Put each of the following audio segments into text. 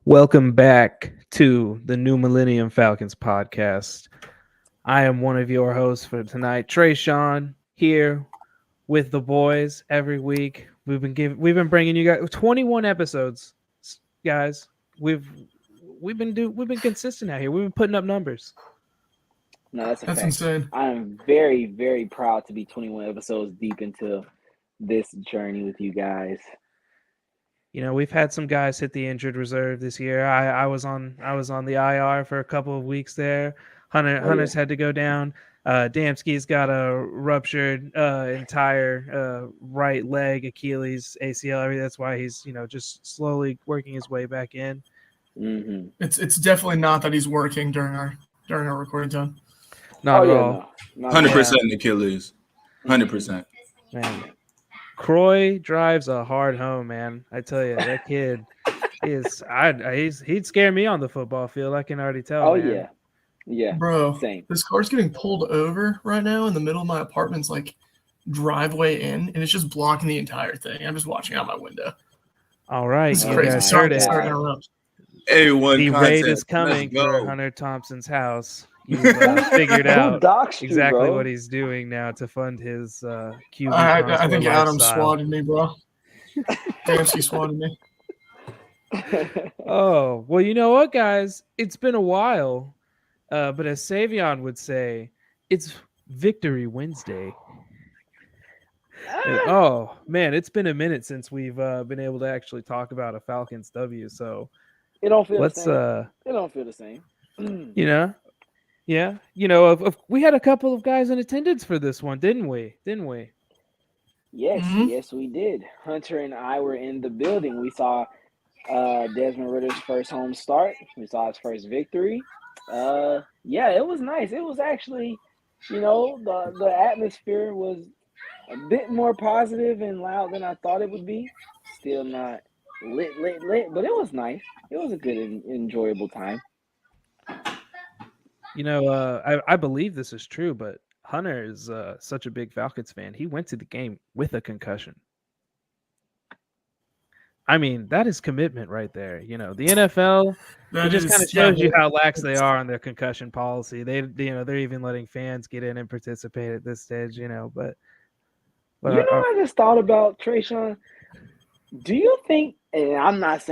Welcome back to the new Millennium Falcons podcast. I am one of your hosts for tonight, Trey Sean, here with the boys every week. We've been bringing you guys 21 episodes, guys. We've been consistent out here. We've been putting up numbers. No, that's a That's fact. insane. I am very, very proud to be 21 episodes deep into this journey with you guys. You know, we've had some guys hit the injured reserve this year. I was on the IR for a couple of weeks there. Hunter's had to go down. Damsky's got a ruptured entire right leg, Achilles, ACL. Everything. That's why he's just slowly working his way back in. Mm-hmm. It's definitely not that he's working during our recording time. Not at all. No, 100% Achilles. 100%. Man, Croy drives a hard home, man. I tell you, that kid he'd scare me on the football field. I can already tell. Oh man. yeah, Bro, same. this car's getting pulled over right now in the middle of my apartment's driveway in, and it's just blocking the entire thing. I'm just watching out my window. All right, It's you crazy. guys Sorry heard it. to interrupt. A1 The content. raid is coming for Hunter Thompson's house. You've figured out exactly what he's doing now to fund his QB. I think Adam lifestyle. swatted me, bro. Damsky swatted me. Oh, well, you know what, guys? It's been a while. But as Savion would say, it's Victory Wednesday. And, oh, man, it's been a minute since we've been able to actually talk about a Falcons W. So It don't feel let's, the same. It don't feel the same. Yeah. We had a couple of guys in attendance for this one, didn't we? Yes, Mhm. yes, we did. Hunter and I were in the building. We saw Desmond Ritter's first home start. We saw his first victory. Yeah, it was nice. It was actually, the atmosphere was a bit more positive and loud than I thought it would be. Still not lit, but it was nice. It was a good and enjoyable time. I believe this is true, but Hunter is such a big Falcons fan. He went to the game with a concussion. I mean, that is commitment right there. The NFL, it just kind of shows you how lax they are on their concussion policy. They're even letting fans get in and participate at this stage. But I just thought about Trayshawn. Do you think? And I'm not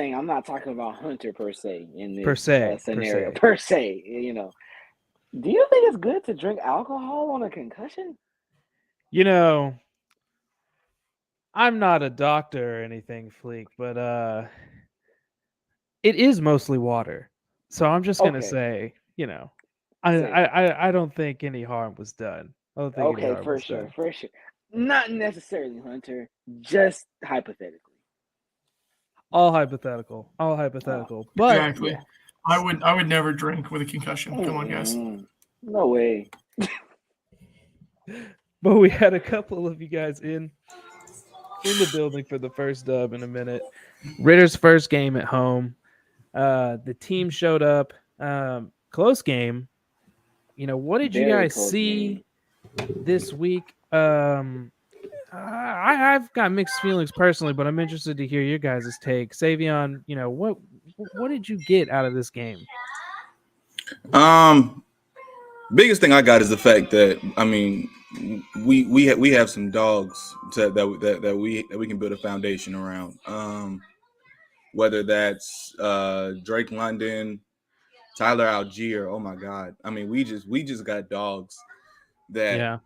talking about Hunter per se in this scenario. Per se, Do you think it's good to drink alcohol on a concussion? I'm not a doctor or anything, Fleek, but it is mostly water. So I'm just gonna say, I don't think any harm was done. Okay, for sure. Not necessarily, Hunter. Just hypothetically. All hypothetical. But Exactly. Yeah. I would never drink with a concussion. Come on, guys. No way. But we had a couple of you guys in the building for the first dub in a minute. Ritter's first game at home. The team showed up. Close game. What did you guys see this week? I've got mixed feelings personally, but I'm interested to hear your guys' take. Savion, what did you get out of this game? Biggest thing I got is the fact that we have some dogs that we can build a foundation around. Whether that's Drake London, Tyler Algier. Oh my God! I mean, we just got dogs that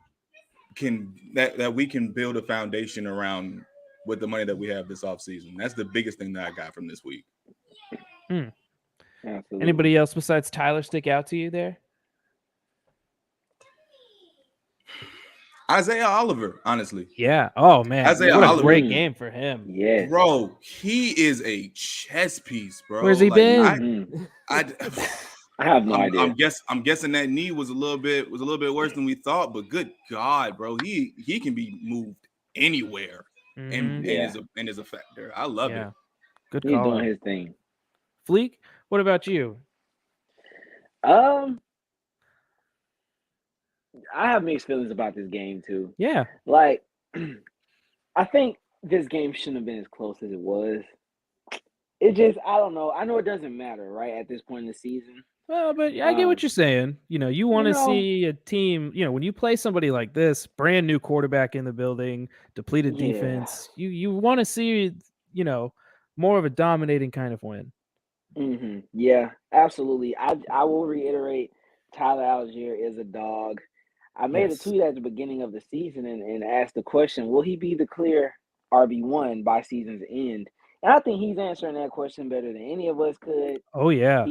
that we can build a foundation around with the money that we have this offseason. That's the biggest thing that I got from this week. Anybody else besides Tyler stick out to you there? Isaiah Oliver, honestly. Yeah. Oh man, Isaiah what Oliver. A great game for him. Yeah, bro, he is a chess piece, bro. Where's he been? I have no idea. I'm guessing that knee was a little bit worse than we thought, but good God, bro, he can be moved anywhere and is a factor. I love it. Good He's call. doing his thing. Fleek, what about you? I have mixed feelings about this game too. Yeah. I think this game shouldn't have been as close as it was. it just I don't know. I know it doesn't matter, right, at this point in the season. Well, but I get what you're saying. You want You to know, see a team. When you play somebody like this, brand new quarterback in the building, depleted yeah. defense. You want to see more of a dominating kind of win. Yeah, absolutely. I will reiterate, Tyler Algier is a dog. I made a Yes. tweet at the beginning of the season and asked the question, will he be the clear RB1 by season's end? And I think he's answering that question better than any of us could. Oh yeah.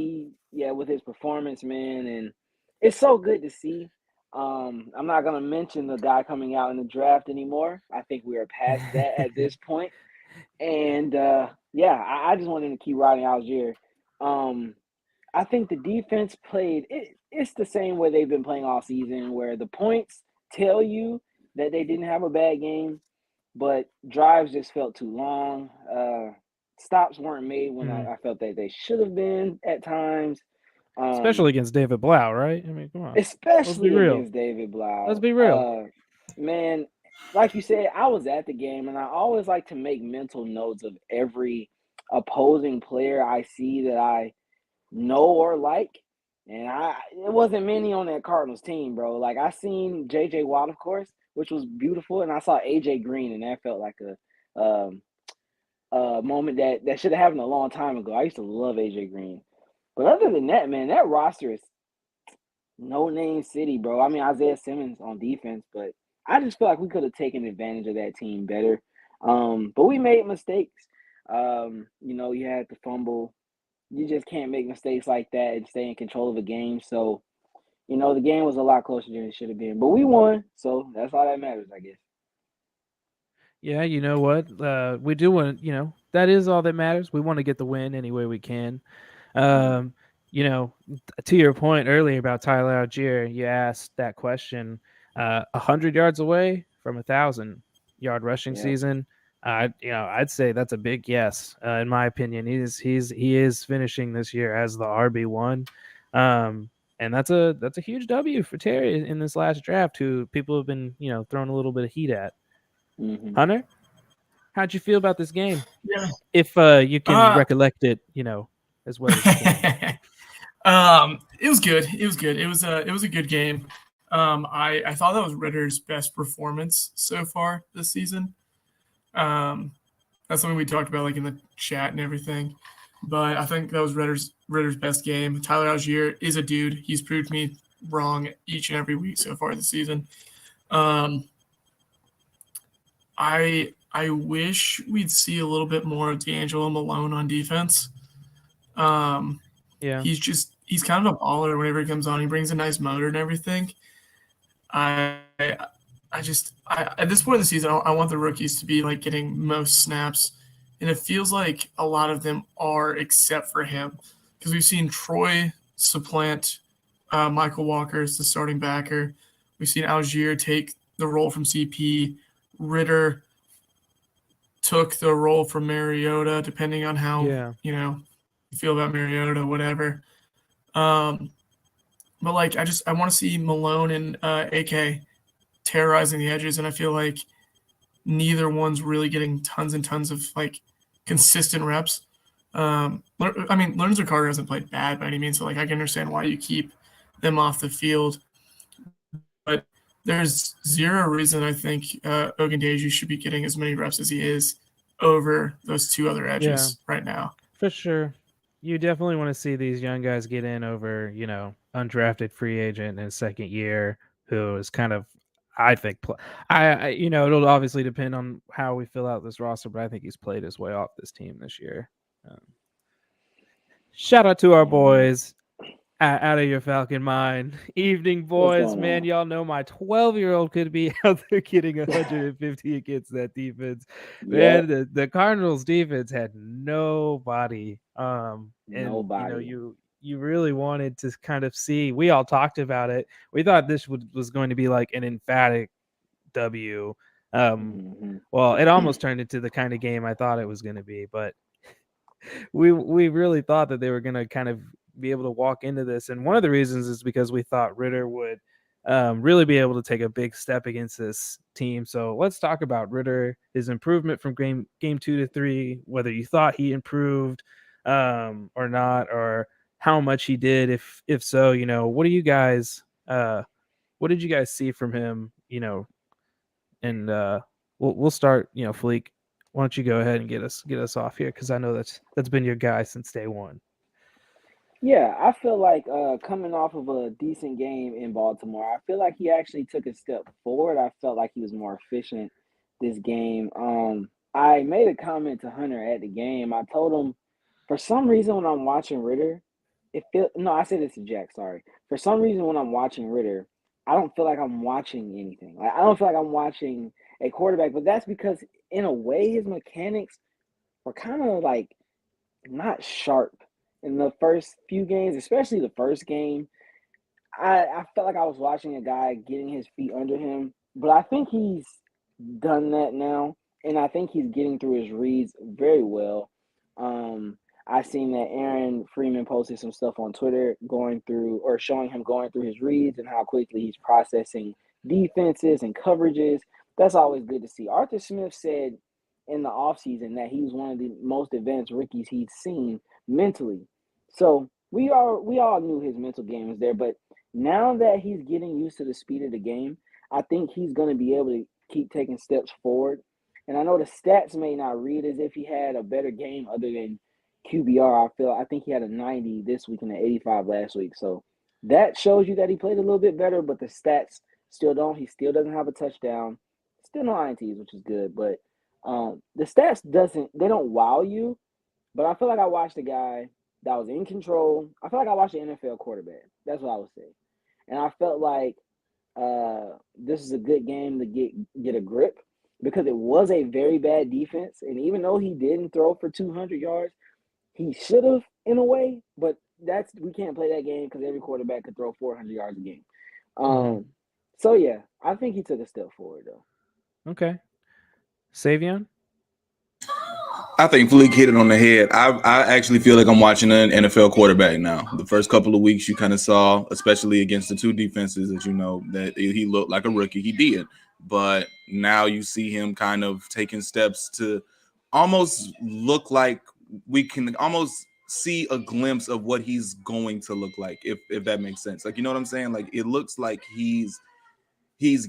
Yeah, with his performance, man, and it's so good to see. I'm not gonna mention the guy coming out in the draft anymore. I think we are past that at this point. And yeah, I just want him to keep riding Algier. Um, I think the defense played it's the same way they've been playing all season, where the points tell you that they didn't have a bad game, but drives just felt too long. Stops weren't made when Mhm. I felt that they should have been at times. Especially Um, against David Blau, right? I mean, come on. Let's be especially real. against David Let's Blau. be real. Man, like you said, I was at the game, and I always like to make mental notes of every opposing player I see that I know or like. And it wasn't many on that Cardinals team, bro. Like I seen J.J. Watt, of course, which was beautiful, and I saw A.J. Green, and that felt like a moment that should have happened a long time ago. I used to love A.J. Green, but other than that, man, that roster is no name city, bro. I mean, Isaiah Simmons on defense, but I just feel like we could have taken advantage of that team better. But we made mistakes. You had to fumble. You just can't make mistakes like that and stay in control of a game. So, the game was a lot closer than it should have been. But we won, so that's all that matters, I guess. Yeah, you know what? We do want, that is all that matters. We want to get the win any way we can. Mm-hmm. Um, to your point earlier about Tyler Algier, you asked that question. 100 yards away from 1,000-yard rushing Yeah. season. I'd say that's a big yes. In my opinion, he is finishing this year as the RB1. And that's a huge W for Terry in this last draft, who people have been throwing a little bit of heat at. Mm-hmm. Hunter, how'd you feel about this game? Yeah. If you can recollect it, as well as you can. It was good. It was good. It was a good game. I thought that was Ritter's best performance so far this season. That's something we talked about like in the chat and everything. But I think that was Ritter's best game. Tyler Algier is a dude. He's proved me wrong each and every week so far this season. I wish we'd see a little bit more of D'Angelo Malone on defense. Yeah. He's kind of a baller whenever he comes on. He brings a nice motor and everything. I at this point in the season, I want the rookies to be like getting most snaps, and it feels like a lot of them are, except for him, because we've seen Troy supplant Michael Walker as the starting backer. We've seen Algier take the role from CP. Ritter took the role from Mariota, depending on how you feel about Mariota, whatever. But like I want to see Malone and AK terrorizing the edges, and I feel like neither one's really getting tons and tons of like consistent reps. I mean, Lorenzo Carter hasn't played bad by any means, so like I can understand why you keep them off the field. But there's zero reason I think Ogundeji should be getting as many reps as he is over those two other edges right now. For sure. You definitely want to see these young guys get in over, undrafted free agent in his second year who is kind of, I think, it'll obviously depend on how we fill out this roster, but I think he's played his way off this team this year. Shout out to our boys out of your Falcon mind. Evening, boys. Man, y'all know my 12-year-old could be out there getting 150 against that defense. Yep. Man, the Cardinals defense had nobody. Nobody. You really wanted to kind of see. We all talked about it. We thought this was going to be like an emphatic W. Well, it almost turned into the kind of game I thought it was going to be, but we really thought that they were going to kind of be able to walk into this, and one of the reasons is because we thought Ritter would really be able to take a big step against this team. So let's talk about Ritter, his improvement from game 2 to 3, whether you thought he improved or not, or how much he did. If so, what do you guys what did you guys see from him? And we'll start. Fleek, why don't you go ahead and get us off here, because I know that's been your guy since day one. Yeah, I feel like coming off of a decent game in Baltimore, I feel like he actually took a step forward. I felt like he was more efficient this game. I made a comment to Hunter at the game. I told him, for some reason when I'm watching Ritter, I said this to Jack, sorry. For some reason when I'm watching Ritter, I don't feel like I'm watching anything. Like I don't feel like I'm watching a quarterback, but that's because in a way his mechanics were kind of like not sharp in the first few games, especially the first game. I felt like I was watching a guy getting his feet under him, but I think he's done that now, and I think he's getting through his reads very well. I seen that Aaron Freeman posted some stuff on Twitter showing him going through his reads and how quickly he's processing defenses and coverages. That's always good to see. Arthur Smith said in the offseason that he was one of the most advanced rookies he'd seen mentally. So we all knew his mental game was there, but now that he's getting used to the speed of the game, I think he's going to be able to keep taking steps forward. And I know the stats may not read as if he had a better game other than QBR. I think he had a 90 this week and an 85 last week. So that shows you that he played a little bit better, but the stats still don't. He still doesn't have a touchdown. Still no INTs, which is good, but the stats don't wow you. But I feel like I watched a guy that was in control. I feel like I watched an NFL quarterback. That's what I would say. And I felt like this is a good game to get a grip, because it was a very bad defense. And even though he didn't throw for 200 yards, he should have in a way. But we can't play that game because every quarterback could throw 400 yards a game. So yeah, I think he took a step forward though. Okay, Savion. I think Fleek hit it on the head. I actually feel like I'm watching an NFL quarterback now. The first couple of weeks you kind of saw, especially against the two defenses, that he looked like a rookie. He did. But now you see him kind of taking steps to almost look like we can almost see a glimpse of what he's going to look like, if that makes sense. Like, you know what I'm saying? Like, it looks like he's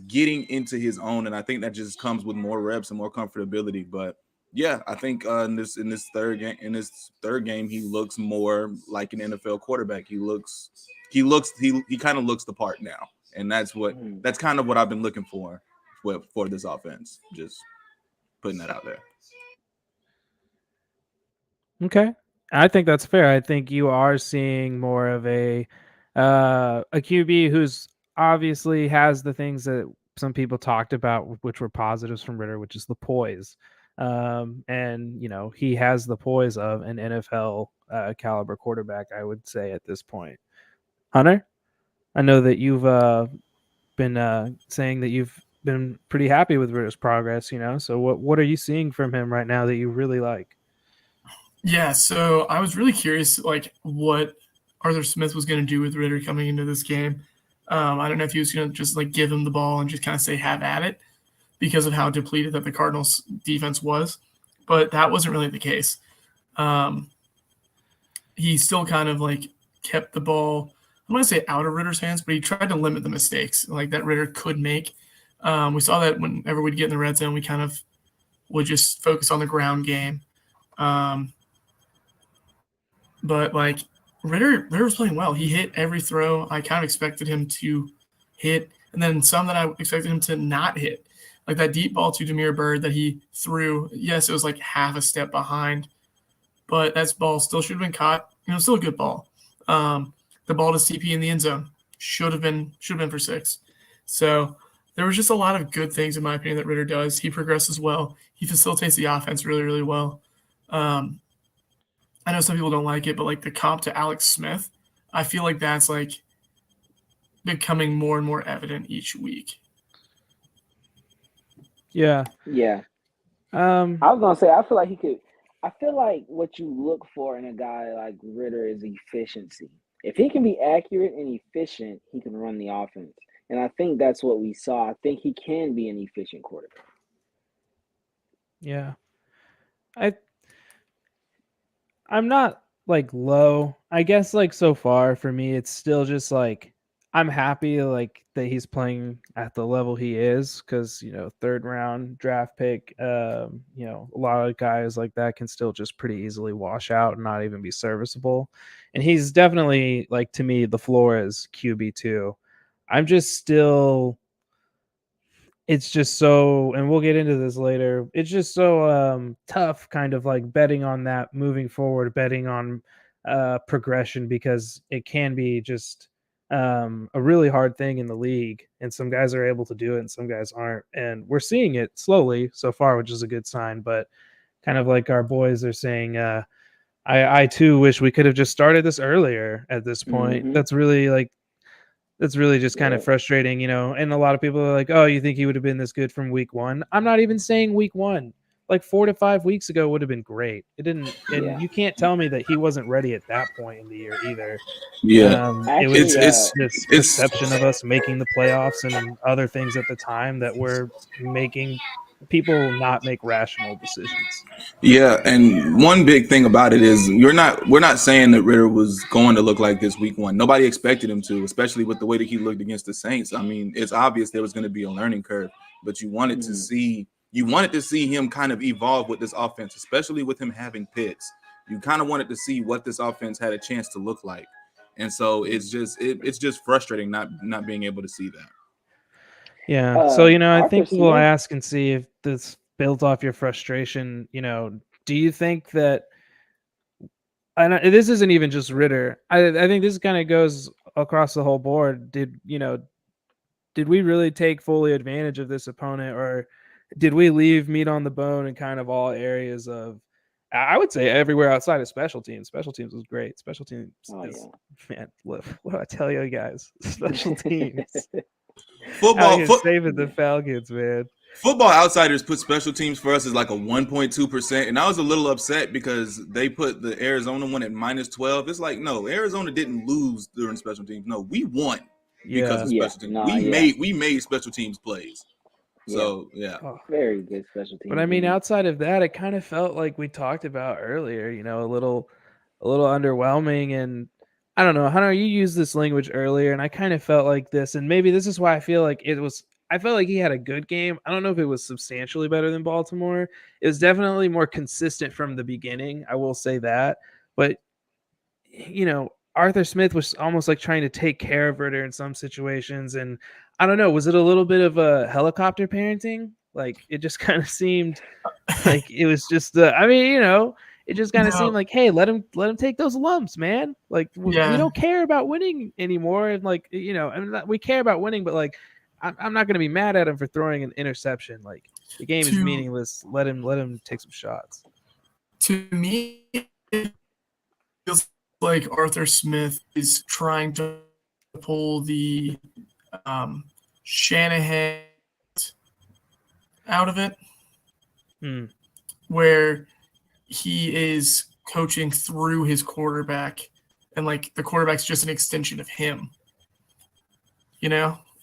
getting into his own, and I think that just comes with more reps and more comfortability. But yeah, I think in this third game, he looks more like an NFL quarterback. He kind of looks the part now, and that's kind of what I've been looking for this offense. Just putting that out there. Okay, I think that's fair. I think you are seeing more of a QB who's obviously has the things that some people talked about, which were positives from Ritter, which is the poise. And he has the poise of an NFL caliber quarterback, I would say at this point. Hunter, I know that you've been saying that you've been pretty happy with Ritter's progress. So what are you seeing from him right now that you really like? Yeah, so I was really curious, like, what Arthur Smith was going to do with Ritter coming into this game. I don't know if he was going to just like give him the ball and just kind of say have at it, because of how depleted that the Cardinals defense was. But that wasn't really the case. He still kind of like kept the ball, I'm going to say out of Ritter's hands, but he tried to limit the mistakes like that Ritter could make. We saw that whenever we'd get in the red zone, we kind of would just focus on the ground game. But like Ritter was playing well. He hit every throw I kind of expected him to hit, and then some that I expected him to not hit. Like that deep ball to Damiere Byrd that he threw, yes, it was like half a step behind, but that ball still should have been caught. Still a good ball. The ball to CP in the end zone should have been for 6. So there was just a lot of good things, in my opinion, that Ritter does. He progresses well. He facilitates the offense really, really well. I know some people don't like it, but like the comp to Alex Smith, I feel like that's like becoming more and more evident each week. Yeah. I was gonna say I feel like what you look for in a guy like Ritter is efficiency. If he can be accurate and efficient, he can run the offense. And I think that's what we saw. I think he can be an efficient quarterback. Yeah. I I'm not like low. I guess like so far for me it's still just like I'm happy like that he's playing at the level he is cuz third round draft pick a lot of guys like that can still just pretty easily wash out and not even be serviceable. And he's definitely like to me the floor is QB2. I'm just still it's just so, and we'll get into this later, it's just so tough kind of like betting on that moving forward, betting on progression, because it can be just a really hard thing in the league, and some guys are able to do it and some guys aren't, and we're seeing it slowly so far, which is a good sign. But kind of like our boys are saying, I too wish we could have just started this earlier at this point. Mm-hmm. That's really just kind of Yeah. frustrating, and a lot of people are like, oh, you think he would have been this good from week one? I'm not even saying week one. Like 4 to 5 weeks ago would have been great. It didn't, and Yeah. you can't tell me that he wasn't ready at that point in the year either. Yeah, It was Actually, this it's perception of us making the playoffs and other things at the time that were making people not make rational decisions. yeah, and one big thing about it is we're not saying that Ritter was going to look like this week one. Nobody expected him to, especially with the way that he looked against the Saints. I mean, it's obvious there was going to be a learning curve, but you wanted to see him kind of evolve with this offense, especially with him having Pitts. You kind of wanted to see what this offense had a chance to look like. And so it's just frustrating not being able to see that. Yeah. So, I Arthur think we'll Smith. ask and see if this built off your frustration. Do you think that, and this isn't even just Ritter, I think this kind of goes across the whole board. Did we really take fully advantage of this opponent, or did we leave meat on the bone in kind of all areas of, I would say everywhere outside of special teams? Special teams was great. Special teams man, look, what do I tell you guys? Special teams. Football, Saving the Falcons, man. Football Outsiders put special teams for us as like a 1.2%, and I was a little upset because they put the Arizona one at -12. It's like, no, Arizona didn't lose during special teams. No, we won because of special teams. We made special teams plays. So very good special teams. But I mean, outside of that, it kind of felt like we talked about earlier, a little underwhelming. And I don't know, Hunter, you used this language earlier, and I kind of felt like this, and maybe this is why I feel like I felt like he had a good game. I don't know if it was substantially better than Baltimore. It was definitely more consistent from the beginning, I will say that. But Arthur Smith was almost like trying to take care of Ritter in some situations, and I don't know, was it a little bit of a helicopter parenting? Like, it just kind of seemed like it was just it just kind of seemed like, hey, let him take those lumps, man. Like, we don't care about winning anymore, and like, we care about winning, but like, I'm not going to be mad at him for throwing an interception. Like, the game is meaningless. Let him take some shots. To me, it feels like Arthur Smith is trying to pull the Shanahan out of it, where he is coaching through his quarterback, and like the quarterback's just an extension of him.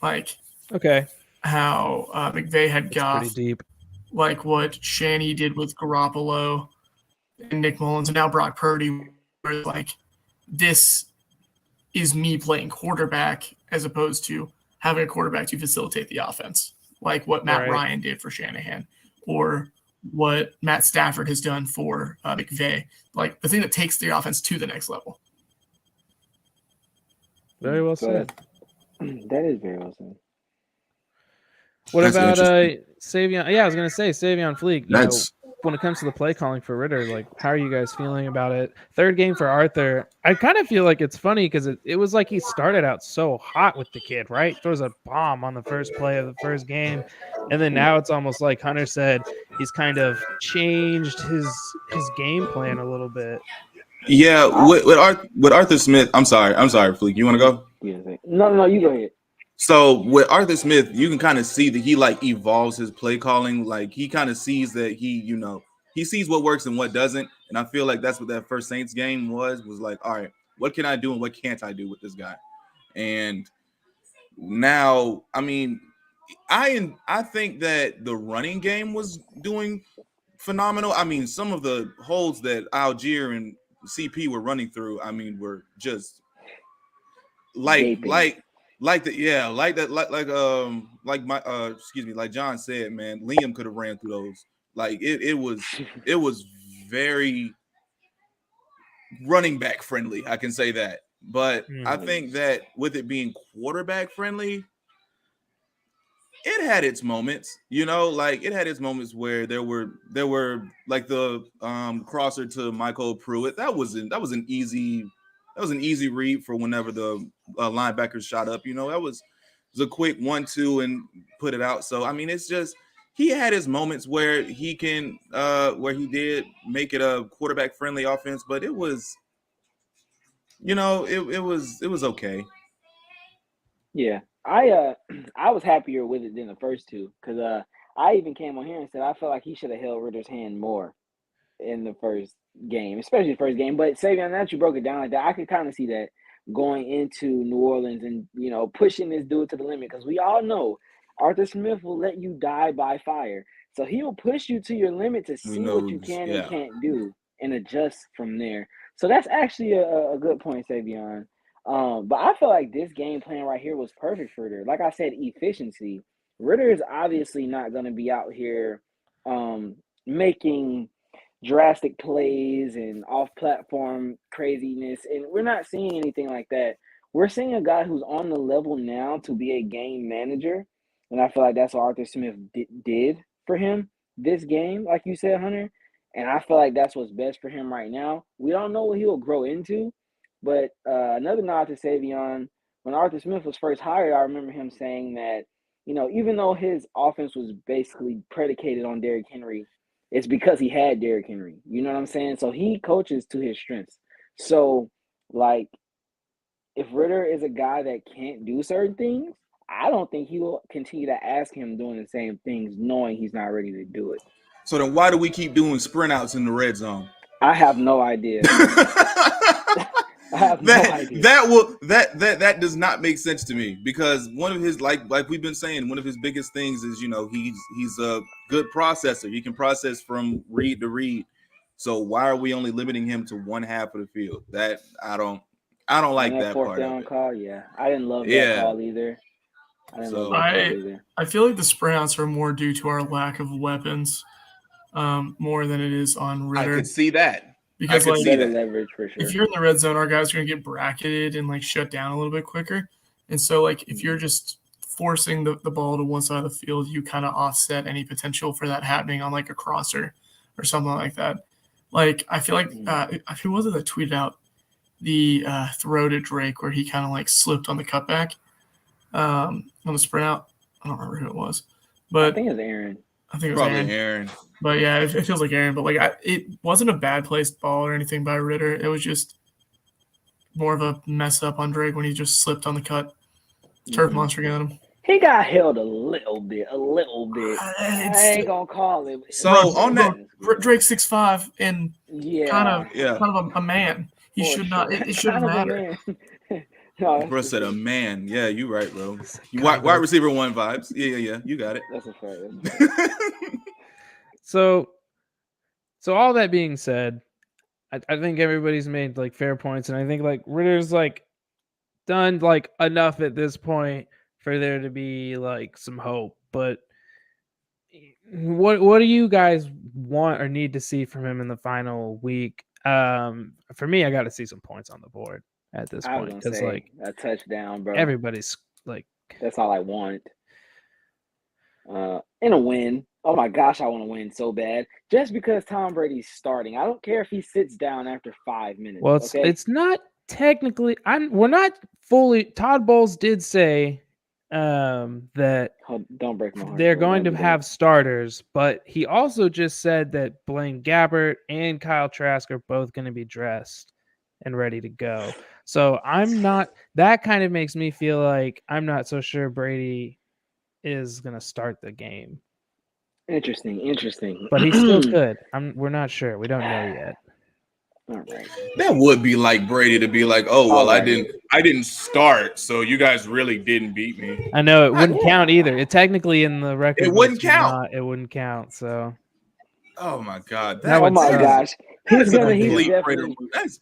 Like, okay, how McVay had Goff, pretty deep, like what Shanny did with Garoppolo and Nick Mullins, and now Brock Purdy, where like, this is me playing quarterback as opposed to having a quarterback to facilitate the offense, like what Matt Ryan did for Shanahan, or what Matt Stafford has done for McVay, like the thing that takes the offense to the next level. Very well said. That is very well said. What about Savion? Yeah, I was going to say Savion Fleek. When it comes to the play calling for Ritter, like, how are you guys feeling about it? Third game for Arthur. I kind of feel like it's funny because it was like he started out so hot with the kid, right? Throws a bomb on the first play of the first game, and then now it's almost like Hunter said, he's kind of changed his game plan a little bit. Yeah, with Arthur Smith. I'm sorry, Fleek. You want to go? No, you go ahead. So with Arthur Smith, you can kind of see that he like evolves his play calling. Like, he kind of sees that he sees what works and what doesn't. And I feel like that's what that first Saints game was like, all right, what can I do and what can't I do with this guy? And Now, I mean, I think that the running game was doing phenomenal. I mean, some of the holds that Algier and CP were running through, I mean, were just like Gaping. like my excuse me, like John said, man, Liam could have ran through those. Like it was very running back friendly. I can say that. But I think that with it being quarterback friendly, it had its moments, like it had its moments where there were like the crosser to Michael Pruitt. That was an easy read for whenever the linebackers shot up. That was a quick 1-2 and put it out. So I mean, it's just he had his moments where he did make it a quarterback friendly offense, but it was it was okay. Yeah, I was happier with it than the first two because I even came on here and said I felt like he should have held Ritter's hand more in the first game, especially the first game. But Savion, now that you broke it down like that, I could kind of see that going into New Orleans and pushing this dude to the limit because we all know Arthur Smith will let you die by fire, so he'll push you to your limit to Who see what you knows? can and Yeah. can't do and adjust from there. So that's actually a good point, Savion. But I feel like this game plan right here was perfect for Ritter. Like I said, efficiency. Ritter is obviously not going to be out here making drastic plays and off-platform craziness, and we're not seeing anything like that. We're seeing a guy who's on the level now to be a game manager, and I feel like that's what Arthur Smith did for him this game, like you said, Hunter. And I feel like that's what's best for him right now. We don't know what he'll grow into, but another nod to Savion, when Arthur Smith was first hired, I remember him saying that, even though his offense was basically predicated on Derrick Henry, it's because he had Derrick Henry. You know what I'm saying? So he coaches to his strengths. So, like, if Ritter is a guy that can't do certain things, I don't think he will continue to ask him doing the same things, knowing he's not ready to do it. So then why do we keep doing sprint outs in the red zone? I have no idea. I have no idea. That does not make sense to me because one of his like we've been saying, one of his biggest things is he's a good processor. He can process from read to read. So why are we only limiting him to one half of the field? That I don't like that that fourth part down of it. call. Yeah, I didn't love that call either. I feel like the sprint outs are more due to our lack of weapons, more than it is on Ritter. I could see that. Because better leverage for sure. If you're in the red zone, our guys are going to get bracketed and like shut down a little bit quicker. And so like if you're just forcing the ball to one side of the field, you kind of offset any potential for that happening on like a crosser or something like that. Like I feel like who was it that tweeted out the throw to Drake where he kind of like slipped on the cutback on the sprint out? I don't remember who it was, but I think it was Aaron. I think it was probably Aaron. But yeah, it feels like Aaron. But like, it wasn't a bad placed ball or anything by Ritter. It was just more of a mess up on Drake when he just slipped on the cut. Turf monster got him. He got held a little bit. I ain't gonna call him. So on that, Drake's 6'5" and kind of a man. He For should sure. not. It shouldn't matter. No, bro said a man. Yeah, you right, bro. You wide receiver one vibes. Yeah. You got it. That's a fair. So all that being said, I think everybody's made like fair points, and I think like Ritter's like done like enough at this point for there to be like some hope. But what do you guys want or need to see from him in the final week? For me, I got to see some points on the board at this point because like a touchdown, bro. Everybody's like, that's all I want. And a win. Oh my gosh, I want to win so bad. Just because Tom Brady's starting. I don't care if he sits down after 5 minutes. Well, it's not technically. We're not fully. Todd Bowles did say that don't break my heart. They're going to have starters, but he also just said that Blaine Gabbert and Kyle Trask are both going to be dressed and ready to go. So I'm not. That kind of makes me feel like I'm not so sure Brady is going to start the game. Interesting. But he still could. We're not sure. We don't know yet. All right. That would be like Brady to be like, "Oh well, All right. I didn't start, so you guys really didn't beat me." I know it wouldn't Yeah. count either. It technically in the record It wouldn't books would count. not. It wouldn't count. So Oh my God, That Oh would my suck. gosh. that He's is a gonna. He's complete definitely. Brady. That's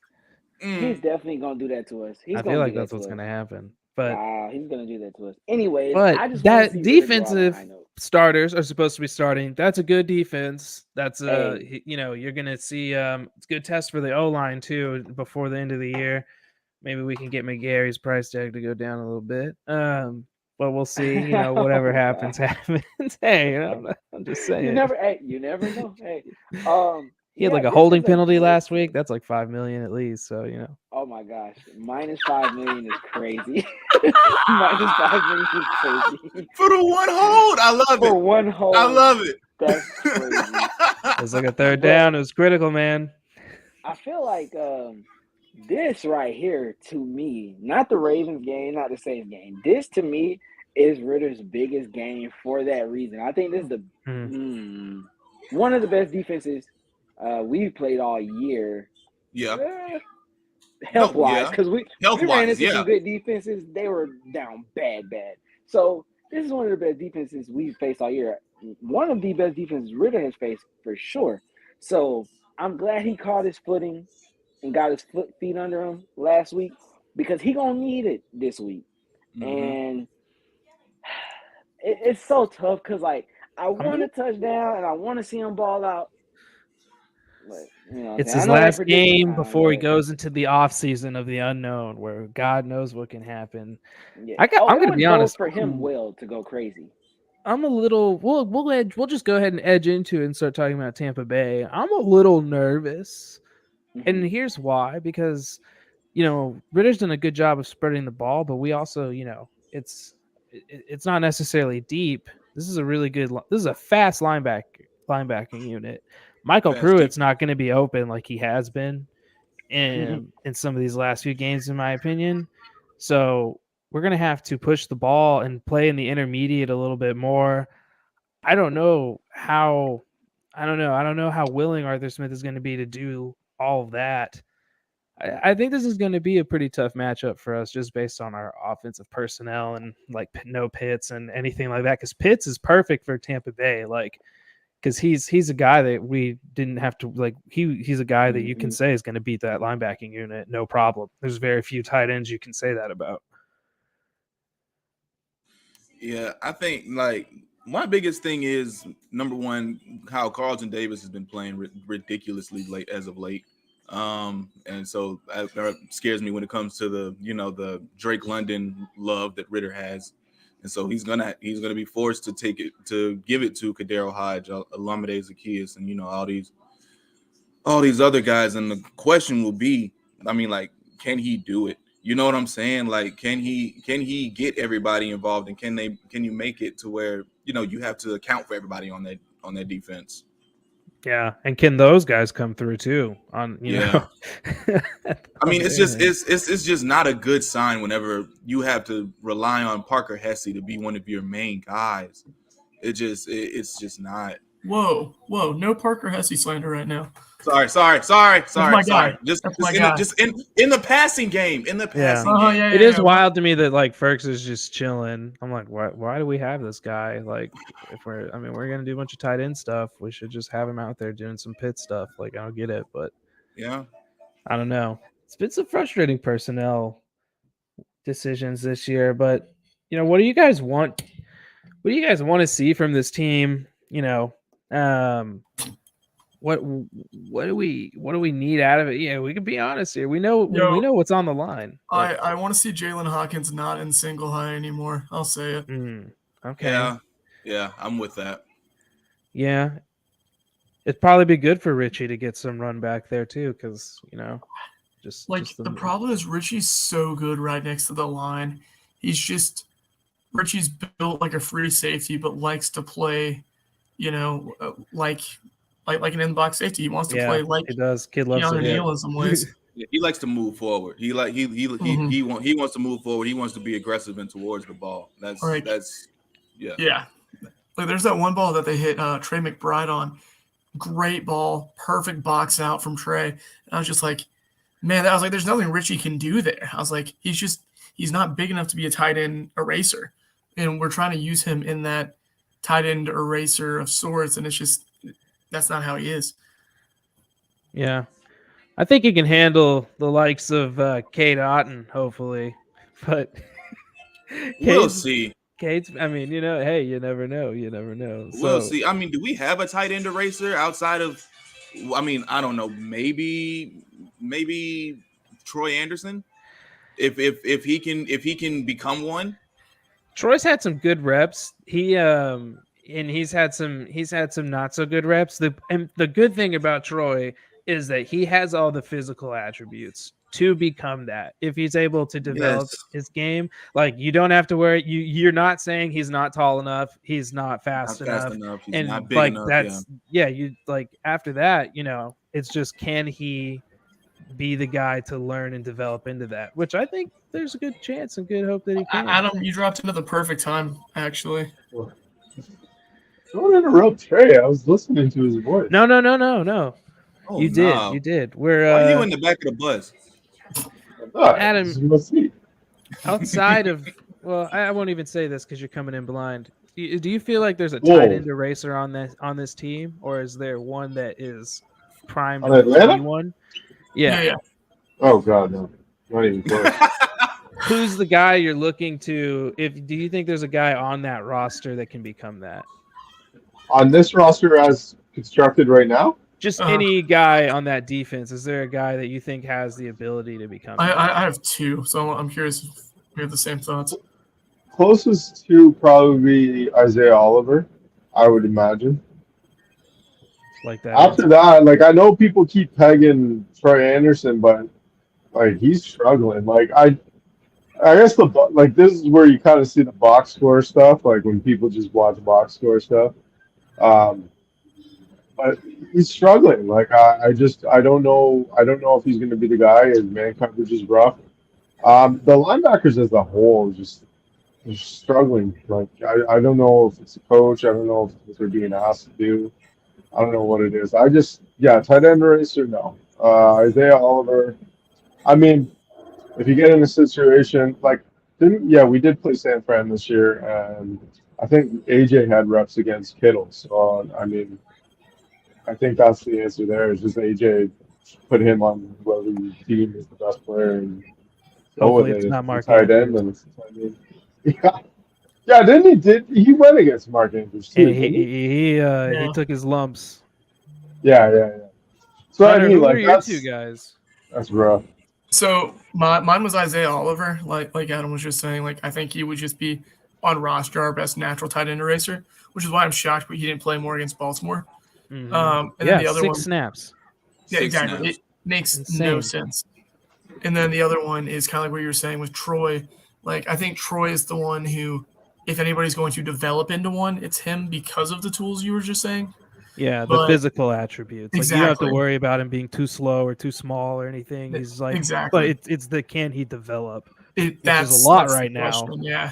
He's definitely gonna do that to us. He's I gonna feel like do that that's to what's us. gonna happen. But Wow, he's gonna do that to us. Anyways, But I just want to that see Ritter go out on a high defensive note. starters are supposed to be starting. That's a good defense. That's Hey. you're gonna see it's a good test for the O line too before the end of the year. Maybe we can get McGarry's price tag to go down a little bit. But we'll see. Whatever Oh, happens, God. happens. Hey, I'm just saying. You never know. Hey, He had yeah, like a this holding is a penalty great last week. team. That's like $5 million at least. So Oh my gosh, -5 million is crazy. -5 million is crazy for the one hold. I love for it. one hole. I love it. That's crazy. it was like a third But down. It was critical, man. I feel like this right here to me, not the Ravens game, not the Saints game. This to me is Ritter's biggest game for that reason. I think this is one of the best defenses we've played all year. Yeah. Health No, wise, yeah. because we Health-wise, ran into yeah. some good defenses. They were down bad. So this is one of the best defenses we've faced all year. One of the best defenses Ritter has faced for sure. So I'm glad he caught his footing and got his feet under him last week because he gonna need it this week. And it's so tough because like I want a touchdown and I want to see him ball out. But, It's I his know that last prediction game time, before he but goes into the off season of the unknown, where God knows what can happen. yeah. I'm It going to would be bode honest. for him well to go crazy. I'm a little. We'll just go ahead and edge into it and start talking about Tampa Bay. I'm a little nervous, and here's why: because Ritter's done a good job of spreading the ball, but we also it's not necessarily deep. This is a really good. This is a fast linebacking unit. Michael Fast Pruitt's deep. not going to be open like he has been in some of these last few games, in my opinion. So we're going to have to push the ball and play in the intermediate a little bit more. I don't know how willing Arthur Smith is going to be to do all of that. I think this is going to be a pretty tough matchup for us just based on our offensive personnel and like no Pitts and anything like that. Because Pitts is perfect for Tampa Bay, because he's a guy that we didn't have to he's a guy that you can say is going to beat that linebacking unit, no problem. There's very few tight ends you can say that about. Yeah, I think my biggest thing is number one, how Carlton Davis has been playing ridiculously late as of late. And so that scares me when it comes to the Drake London love that Ritter has. And so he's gonna be forced to give it to Kadero Hodge, Olamide Zaccheaus, and all these other guys. And the question will be, can he do it? You know what I'm saying? Like, can he get everybody involved, and can you make it to where you have to account for everybody on that defense? Yeah, and can those guys come through too? Yeah. I mean, it's just not a good sign whenever you have to rely on Parker Hesse to be one of your main guys. It's just not. Whoa, no Parker Hesse slander right now. Sorry. That's my guy. Just in the passing game. In the passing game. It is wild to me that Ferks is just chilling. I'm like, why do we have this guy? Like, if we're gonna do a bunch of tight end stuff, we should just have him out there doing some pit stuff. Like, I don't get it, but yeah, I don't know. It's been some frustrating personnel decisions this year, but what do you guys want? What do you guys want to see from this team? What do we need out of it? Yeah, we can be honest here. We know what's on the line. I want to see Jalen Hawkins not in single high anymore. I'll say it. Okay. Yeah, I'm with that. Yeah, it'd probably be good for Richie to get some run back there too, because the problem is Richie's so good right next to the line. Richie's built like a free safety, but likes to play, like an in-box safety. He wants to play like he does. Kid loves Keanu Neal in some ways. Yeah, he likes to move forward. He wants to move forward. He wants to be aggressive and towards the ball. Yeah. Like there's that one ball that they hit Trey McBride on. great ball, perfect box out from Trey. And I was just like, man, I was like, there's nothing Richie can do there. I was like, he's not big enough to be a tight end eraser. And we're trying to use him in that tight end eraser of sorts. And it's just, that's not how he is. Yeah. I think he can handle the likes of Cade Otton, hopefully. But We'll see. Cade's, I mean, hey, you never know. You never know. We'll see. I mean, do we have a tight end eraser outside of, I mean, I don't know, maybe Troy Anderson? If he can become one. Troy's had some good reps. And he's had some not so good reps. The good thing about Troy is that he has all the physical attributes to become that. If he's able to develop his game, like, you don't have to worry. You're not saying he's not tall enough, he's not fast enough. He's and not big like enough. that's you like after that, it's just, can he be the guy to learn and develop into that, which I think there's a good chance and good hope that he can. Adam, you dropped into the perfect time, actually. Don't interrupt Trey. I was listening to his voice. No. Oh, You did. We're why are you in the back of the bus? Adam, let's see. outside of, well, I won't even say this because you're coming in blind. Do you feel like there's a tight end eraser on this team, or is there one that is primed On Atlanta? one? Yeah. Oh God, no, not even close. Who's the guy you're looking to? Do you think there's a guy on that roster that can become that? On this roster as constructed right now? Just any guy on that defense. Is there a guy that you think has the ability to become that? I have two, so I'm curious if we have the same thoughts. Closest to probably Isaiah Oliver, I would imagine. Like that. After that, like, I know people keep pegging Troy Anderson, but like, he's struggling. Like, I guess this is where you kind of see the box score stuff, like when people just watch box score stuff. But he's struggling. Like, I don't know if he's going to be the guy. His man coverage is rough. The linebackers as a whole just struggling. Like, I don't know if it's a coach. I don't know if what they're being asked to do. I don't know what it is. Tight end eraser, no. Isaiah Oliver. I mean, if you get in a situation like, we did play San Fran this year, and I think AJ had reps against Kittle. So I mean, I think that's the answer there. Is just AJ put him on whoever team is the best player and go with it. It's not Mark tight end, and I mean, he went against Mark Andrews too? He took his lumps. Yeah. So Hunter, I mean, who like, are your two guys? That's rough. So mine was Isaiah Oliver, like Adam was just saying. Like, I think he would just be on roster our best natural tight end eraser, which is why I'm shocked he didn't play more against Baltimore. Mm-hmm. And then the other 6 snaps. Yeah, exactly. Snaps. It makes Insane. no sense. And then the other one is kind of like what you were saying with Troy. Like, I think Troy is the one who, if anybody's going to develop into one, it's him because of the tools you were just saying. Yeah, the physical attributes. Like, you don't have to Exactly. worry about him being too slow or too small or anything. He's like, Exactly. But it's the can he develop? That's is a lot that's the right now. question, yeah.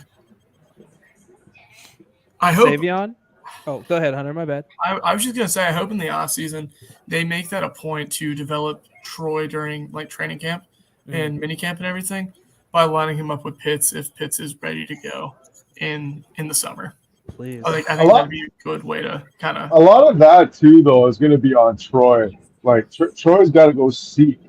I hope. Savion? Oh, go ahead, Hunter. My bad. I was just gonna say, I hope in the off season they make that a point to develop Troy during like training camp and mini camp and everything by lining him up with Pitts if Pitts is ready to go in the summer. Please. I think that'd be a good way to kind of. A lot of that too, though, is going to be on Troy. Like, Troy's got to go seek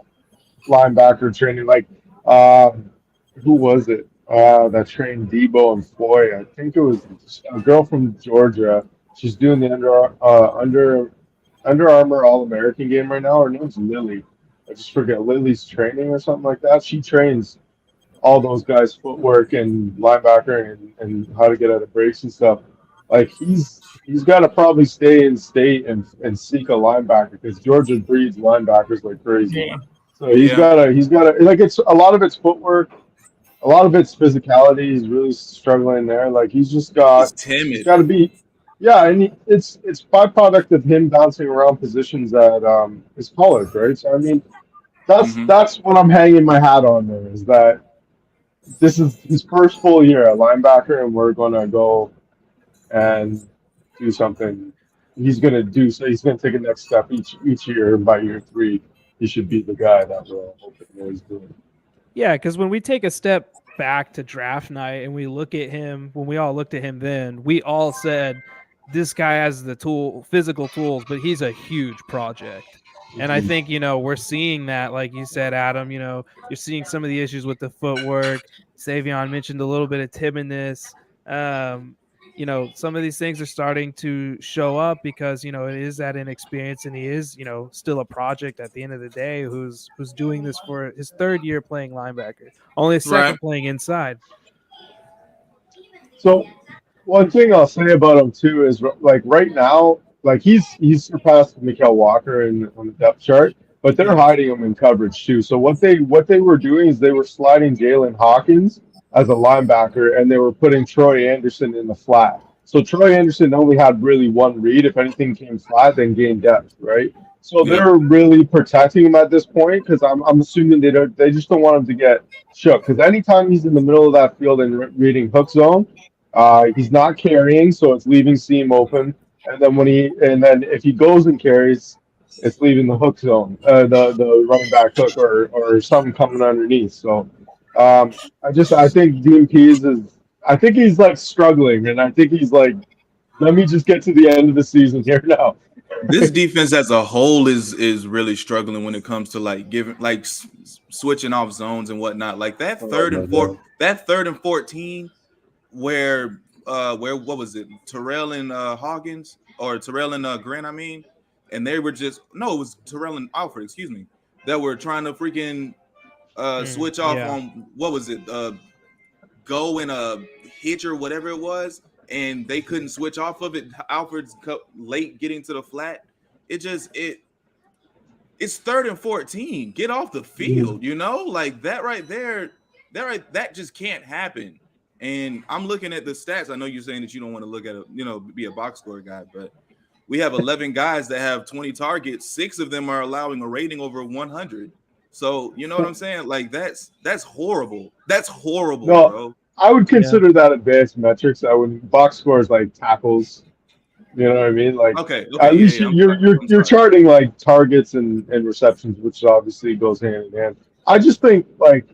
linebacker training. Like, who was it that trained Debo and Floyd? I think it was a girl from Georgia. She's doing the Under Armour All American game right now. Her name's Lily. I just forget, Lily's training or something like that. She trains all those guys' footwork and linebacker and how to get out of breaks and stuff. Like, he's got to probably stay in state and seek a linebacker because Georgia breeds linebackers like crazy. Yeah. So he's got to like, it's a lot of it's footwork, a lot of it's physicality. He's really struggling there. Like, he's timid. He's got to be. Yeah, and it's byproduct of him bouncing around positions at his college, right? So I mean, that's what I'm hanging my hat on there, is that this is his first full year at linebacker, and we're gonna go and do something he's going to do so. He's going to take a next step each year, and by year 3, he should be the guy that we're all hoping that he's doing. Yeah, because when we take a step back to draft night and we look at him, when we all looked at him then, we all said this guy has the physical tools, but he's a huge project. And I think, we're seeing that, like you said, Adam, you're seeing some of the issues with the footwork. Savion mentioned a little bit of timidness. Some of these things are starting to show up because, it is that inexperience, and he is, still a project at the end of the day who's doing this for his 3rd year playing linebacker, only his 2nd playing inside. So one thing I'll say about him too is like right now, like he's surpassed Mikael Walker on the depth chart, but they're hiding him in coverage too. So what they were doing is they were sliding Jalen Hawkins as a linebacker, and they were putting Troy Anderson in the flat. So Troy Anderson only had really one read. If anything came flat, then gained depth, right? So they're really protecting him at this point because I'm assuming they just don't want him to get shook. Because anytime he's in the middle of that field and reading hook zone, he's not carrying, so it's leaving seam open. And then if he goes and carries, it's leaving the hook zone, the running back hook or something coming underneath. So I think Dean Pease I think he's like struggling, and I think he's like, let me just get to the end of the season here now. This defense as a whole is really struggling when it comes to like switching off zones and whatnot. Like that third and 14 where what was it? Terrell and Hawkins or Terrell and Grant, and they were it was Terrell and Alfred, excuse me, that were trying to freaking switch off on what was it? Go and hitch or whatever it was, and they couldn't switch off of it. Alfred's late getting to the flat. It's 3rd and 14. Get off the field, like that right there. That just can't happen. And I'm looking at the stats. I know you're saying that you don't want to look at be a box score guy, but we have 11 guys that have 20 targets. 6 of them are allowing a rating over 100. So you know what I'm saying? Like that's horrible. That's horrible, bro. I would consider that advanced metrics. I wouldn't box scores like tackles. You know what I mean? Like at least you're charting like targets and receptions, which obviously goes hand in hand. I just think like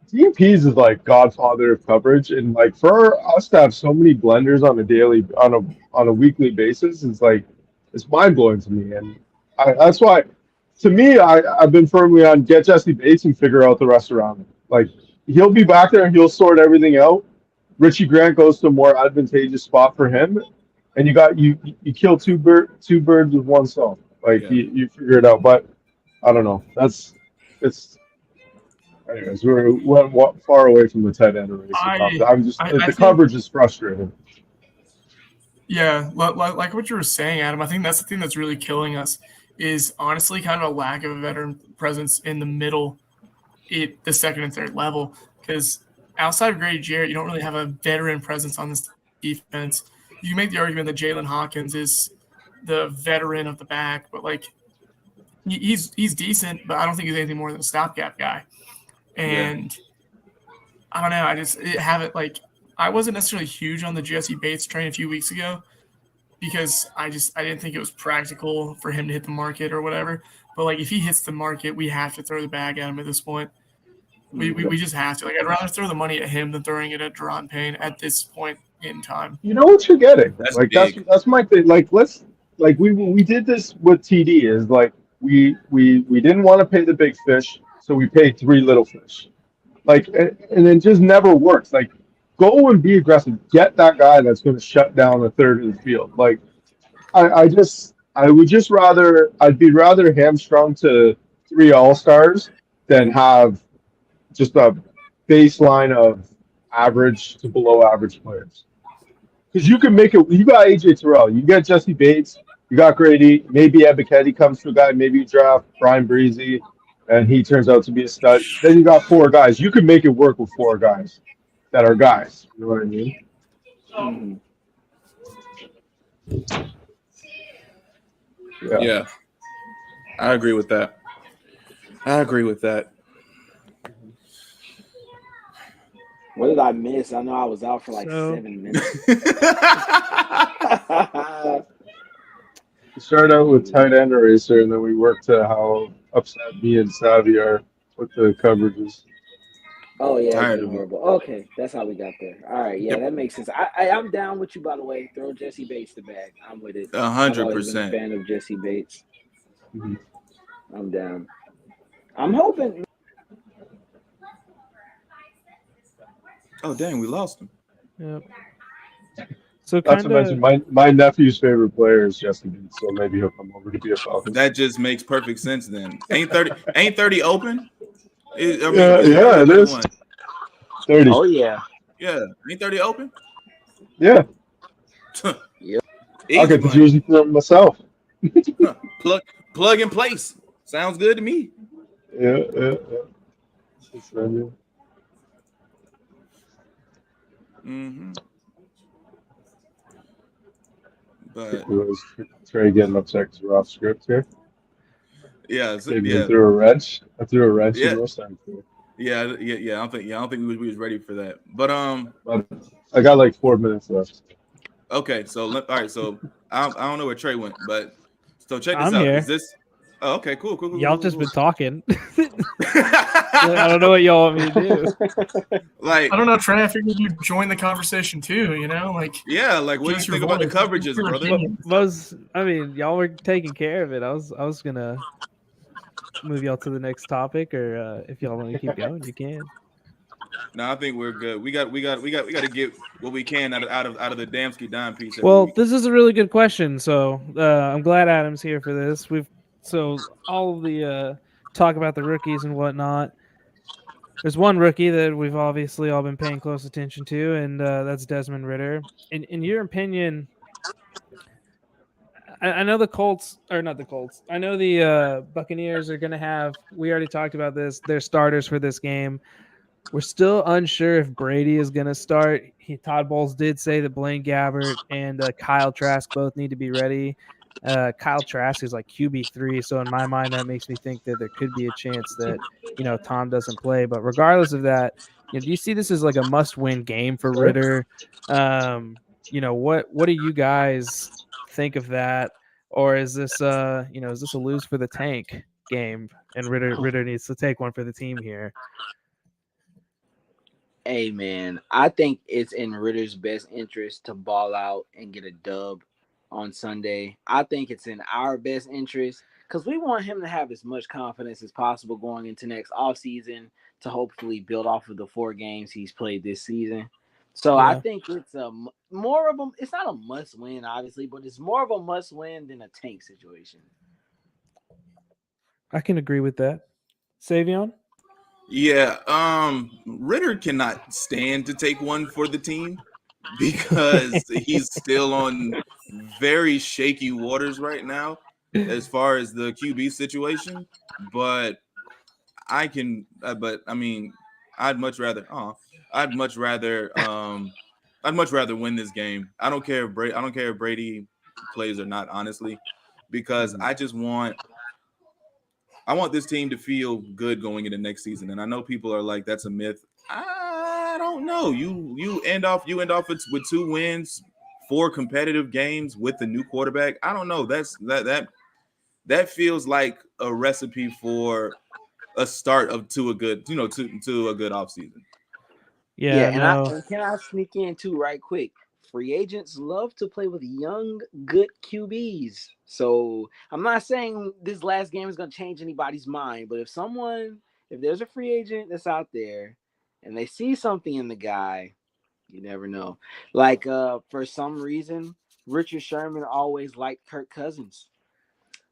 Dean Pease is like godfather of coverage, and like for us to have so many blenders on a weekly basis, it's mind blowing to me, and that's why. To me, I've been firmly on get Jesse Bates and figure out the rest around him. Like he'll be back there and he'll sort everything out. Richie Grant goes to a more advantageous spot for him, and you kill two birds with one stone. Like you figure it out. But I don't know. Anyways, we're far away from the tight end race. The coverage is frustrating. Yeah, like what you were saying, Adam. I think that's the thing that's really killing us. Is honestly kind of a lack of a veteran presence in the middle, the 2nd and 3rd level. Because outside of Grady Jarrett, you don't really have a veteran presence on this defense. You can make the argument that Jalen Hawkins is the veteran of the back, but like he's decent, but I don't think he's anything more than a stopgap guy. And I don't know. I wasn't necessarily huge on the Jesse Bates train a few weeks ago, because I didn't think it was practical for him to hit the market or whatever. But like if he hits the market, we have to throw the bag at him at this point. We just have to. Like I'd rather throw the money at him than throwing it at Deron Payne at this point in time. You know what you're getting. That's my thing. We did this with TD is like we didn't want to pay the big fish, so we paid 3 little fish. Like and it just never works. Like go and be aggressive. Get that guy that's going to shut down a third of the field. Like, I'd be rather hamstrung to 3 all-stars than have just a baseline of average to below average players. Because you can make it. You got AJ Terrell. You got Jesse Bates. You got Grady. Maybe Ebiketie comes to a guy. Maybe you draft Brian Breezy, and he turns out to be a stud. Then you got 4 guys. You can make it work with 4 guys that are guys. You know what I mean? Yeah. I agree with that. What did I miss? I know I was out for like 7 minutes. We started out with tight end eraser, and then we worked to how upset me and Savvy are with the coverages. Oh yeah, it's Tired been of it. horrible. Okay, that's how we got there. All right, yeah, Yep. that makes sense. I'm down with you, by the way. Throw Jesse Bates the bag. I'm with it. A I've hundred always been a percent. fan of Jesse Bates. Mhm. I'm down. I'm hoping. Oh dang, we lost him. Yep. So Not kind to mention, of. my nephew's favorite player is Jesse Bates, so maybe he'll come over to be a Falcon. That just makes perfect sense then. Ain't 30 open? I mean, Yeah, is it really yeah, a it is 31? 30. Oh yeah. Yeah. Ain't 30 open? Yeah, Yep. I'll Easy get the money. jersey for him myself. Huh. Plug in place. Sounds good to me. Yeah, yeah, yeah. It's, Hmm. But Trey getting upset because we're off script here. yeah, Maybe yeah, threw a wrench. I threw a wrench in yeah, most times. yeah. I don't think we was ready for that. But But I got like 4 minutes left. okay. So all right. So I don't know where Trey went, but so check this I'm out. Is here. this? Oh, okay. Cool. Y'all just been talking. Cool. I don't know what y'all want me to do. Like, I don't know, Trey. I figured you'd join the conversation too. You know, like yeah. Like, what do you just your think about the voice, coverages, your brother? opinion. I mean, y'all were taking care of it. I was gonna move y'all to the next topic, or if y'all want to keep going, you can. No, I think we're good. We got to get what we can out of the Damsky dime piece every Well, week. this is a really good question. So I'm glad Adam's here for this. So all of the talk about the rookies and whatnot. There's one rookie that we've obviously all been paying close attention to, and that's Desmond Ritter. In your opinion, I know the Colts, or not the Colts. I know the Buccaneers are going to have. We already talked about this. Their starters for this game. We're still unsure if Brady is going to start. Todd Bowles did say that Blaine Gabbert and Kyle Trask both need to be ready. Kyle Trask is like QB3, so in my mind that makes me think that there could be a chance that Tom doesn't play. But regardless of that, do you see this as like a must-win game for Ritter? What do you guys think of that, or is this is this a lose for the tank game, and Ritter needs to take one for the team here? Hey man, I think it's in Ritter's best interest to ball out and get a dub on Sunday. I think it's in our best interest because we want him to have as much confidence as possible going into next offseason to hopefully build off of the 4 games he's played this season. So I Yeah. think it's more of a. It's not a must win, obviously, but it's more of a must win than a tank situation. I can agree with that. Savion? Yeah, Ritter cannot stand to take one for the team because he's still on very shaky waters right now as far as the QB situation. But but I mean, I'd much rather. I'd much rather. I'd much rather win this game. I don't care if Brady plays or not, honestly, because I want this team to feel good going into next season. And I know people are like, that's a myth. I don't know. You end off with 2 wins, 4 competitive games with the new quarterback. I don't know. That feels like a recipe for a start to a good, to a good offseason. Yeah, Yeah, no. and can I sneak in too right quick? Free agents love to play with young, good QBs. So I'm not saying this last game is going to change anybody's mind, but if there's a free agent that's out there and they see something in the guy, you never know. Like for some reason, Richard Sherman always liked Kirk Cousins.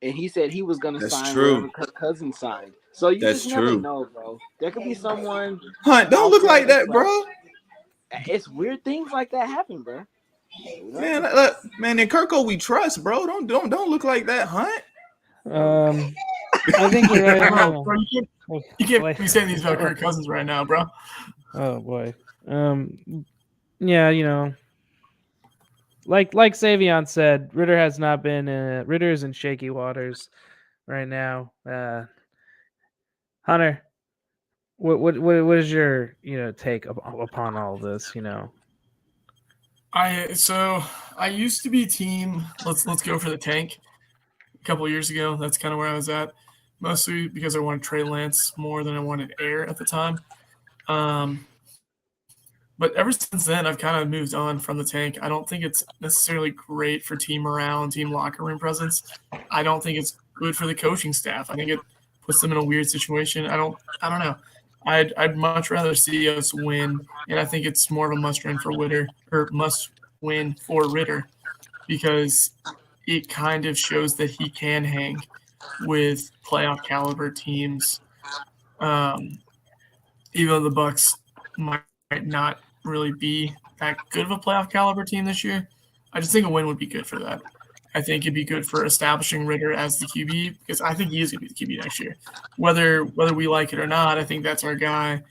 And he said he was gonna That's sign wherever true. Kirk Cousins signed. So you That's just never true. know, bro. There could be someone Hunt, don't out look there like that's that, like, bro. it's weird things like that happen, bro. Man, in Kirko we trust, bro. Don't look like that, Hunt. I think you're right. Bro, you can't Like- be saying these about Kirk Cousins right now, bro. Oh boy. Yeah, like Savion said, Ritter has not been. Ritter is in shaky waters right now. Hunter, what is your take upon all this? I used to be team let's go for the tank, a couple of years ago. That's kind of where I was at, mostly because I wanted Trey Lance more than I wanted Air at the time. But ever since then, I've kind of moved on from the tank. I don't think it's necessarily great for team morale and team locker room presence. I don't think it's good for the coaching staff. I think it puts them in a weird situation. I don't know. I'd much rather see us win, and I think it's more of a must win for Ritter because it kind of shows that he can hang with playoff caliber teams. Even though the Bucs might not really be that good of a playoff caliber team this year, I just think a win would be good for that. I think it'd be good for establishing Ritter as the QB because I think he is going to be the QB next year. Whether we like it or not, I think that's our guy,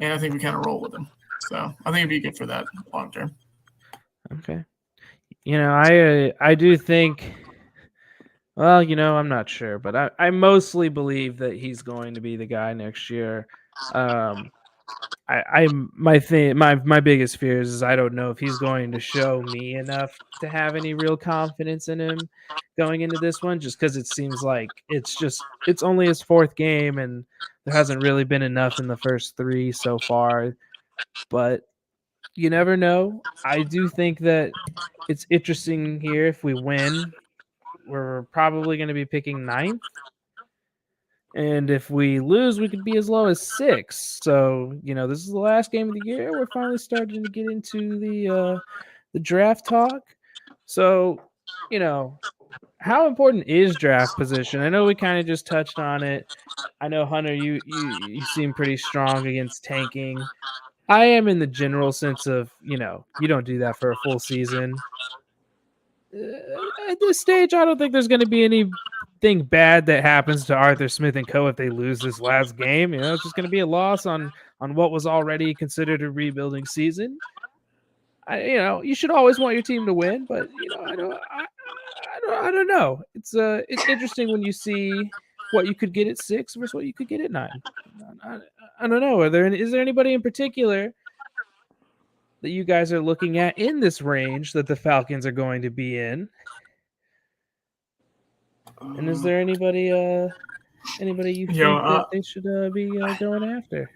and I think we kind of roll with him. So I think it'd be good for that long term. Okay. I do think. Well, I'm not sure, but I mostly believe that he's going to be the guy next year. My biggest fears is I don't know if he's going to show me enough to have any real confidence in him going into this one, just because it seems like it's only his fourth game and there hasn't really been enough in the first three so far. But you never know. I do think that it's interesting here. If we win, we're probably going to be picking 9th. And if we lose, we could be as low as 6. So, this is the last game of the year. We're finally starting to get into the draft talk. So, how important is draft position? I know we kind of just touched on it. I know, Hunter, you seem pretty strong against tanking. I am in the general sense of, you don't do that for a full season. At this stage, I don't think there's going to be anything bad that happens to Arthur Smith and Co. if they lose this last game. It's just going to be a loss on what was already considered a rebuilding season. You should always want your team to win, but I don't know. It's interesting when you see what you could get at 6 versus what you could get at 9. I don't know. Is there anybody in particular that you guys are looking at in this range that the Falcons are going to be in? And is there anybody you think that they should be going after?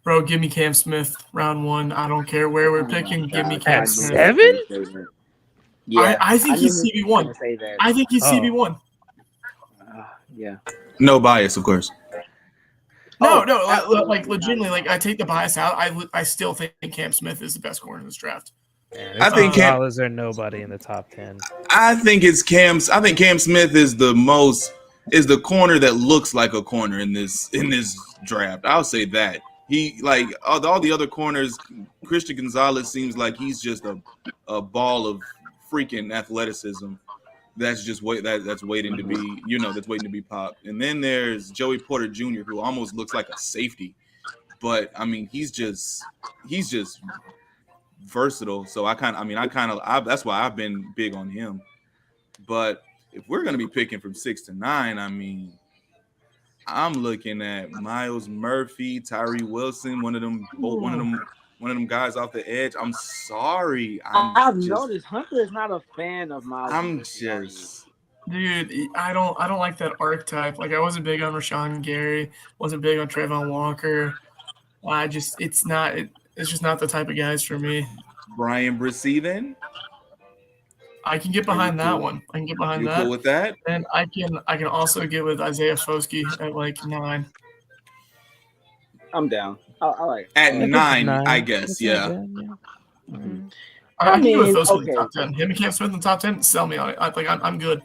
Bro, give me Cam Smith round 1. I don't care where we're picking. Give me Cam At Smith. 7? Yeah, I think he's CB1. I think he's CB1. Yeah. No bias, of course. No, like legitimately, like I take the bias out. I still think Cam Smith is the best corner in this draft. I think Cam is there nobody in the top 10. I think Cam Smith is the corner that looks like a corner in this draft. I'll say that. He, like all the other corners, Christian Gonzalez seems like he's just a ball of freaking athleticism. That's just that's waiting to be popped. And then there's Joey Porter Jr., who almost looks like a safety, but I mean he's just versatile. So that's why I've been big on him. But if we're gonna be picking from 6 to 9, I mean, I'm looking at Myles Murphy, Tyree Wilson, one of them guys off the edge. I'm sorry. I've noticed Hunter is not a fan of Myles. Dude, I don't like that archetype. Like I wasn't big on Rashawn Gary, wasn't big on Trayvon Walker. It's just not the type of guys for me. Brian Bresee then? I can get behind that one. I can get behind you that. Cool with that? And I can also get with Isaiah Foskey at like 9. I'm down. I like at 9, I guess. Yeah. Mm-hmm. I mean, with those in the top 10. Him and Cam Smith in the top 10, sell me on it. I'm good.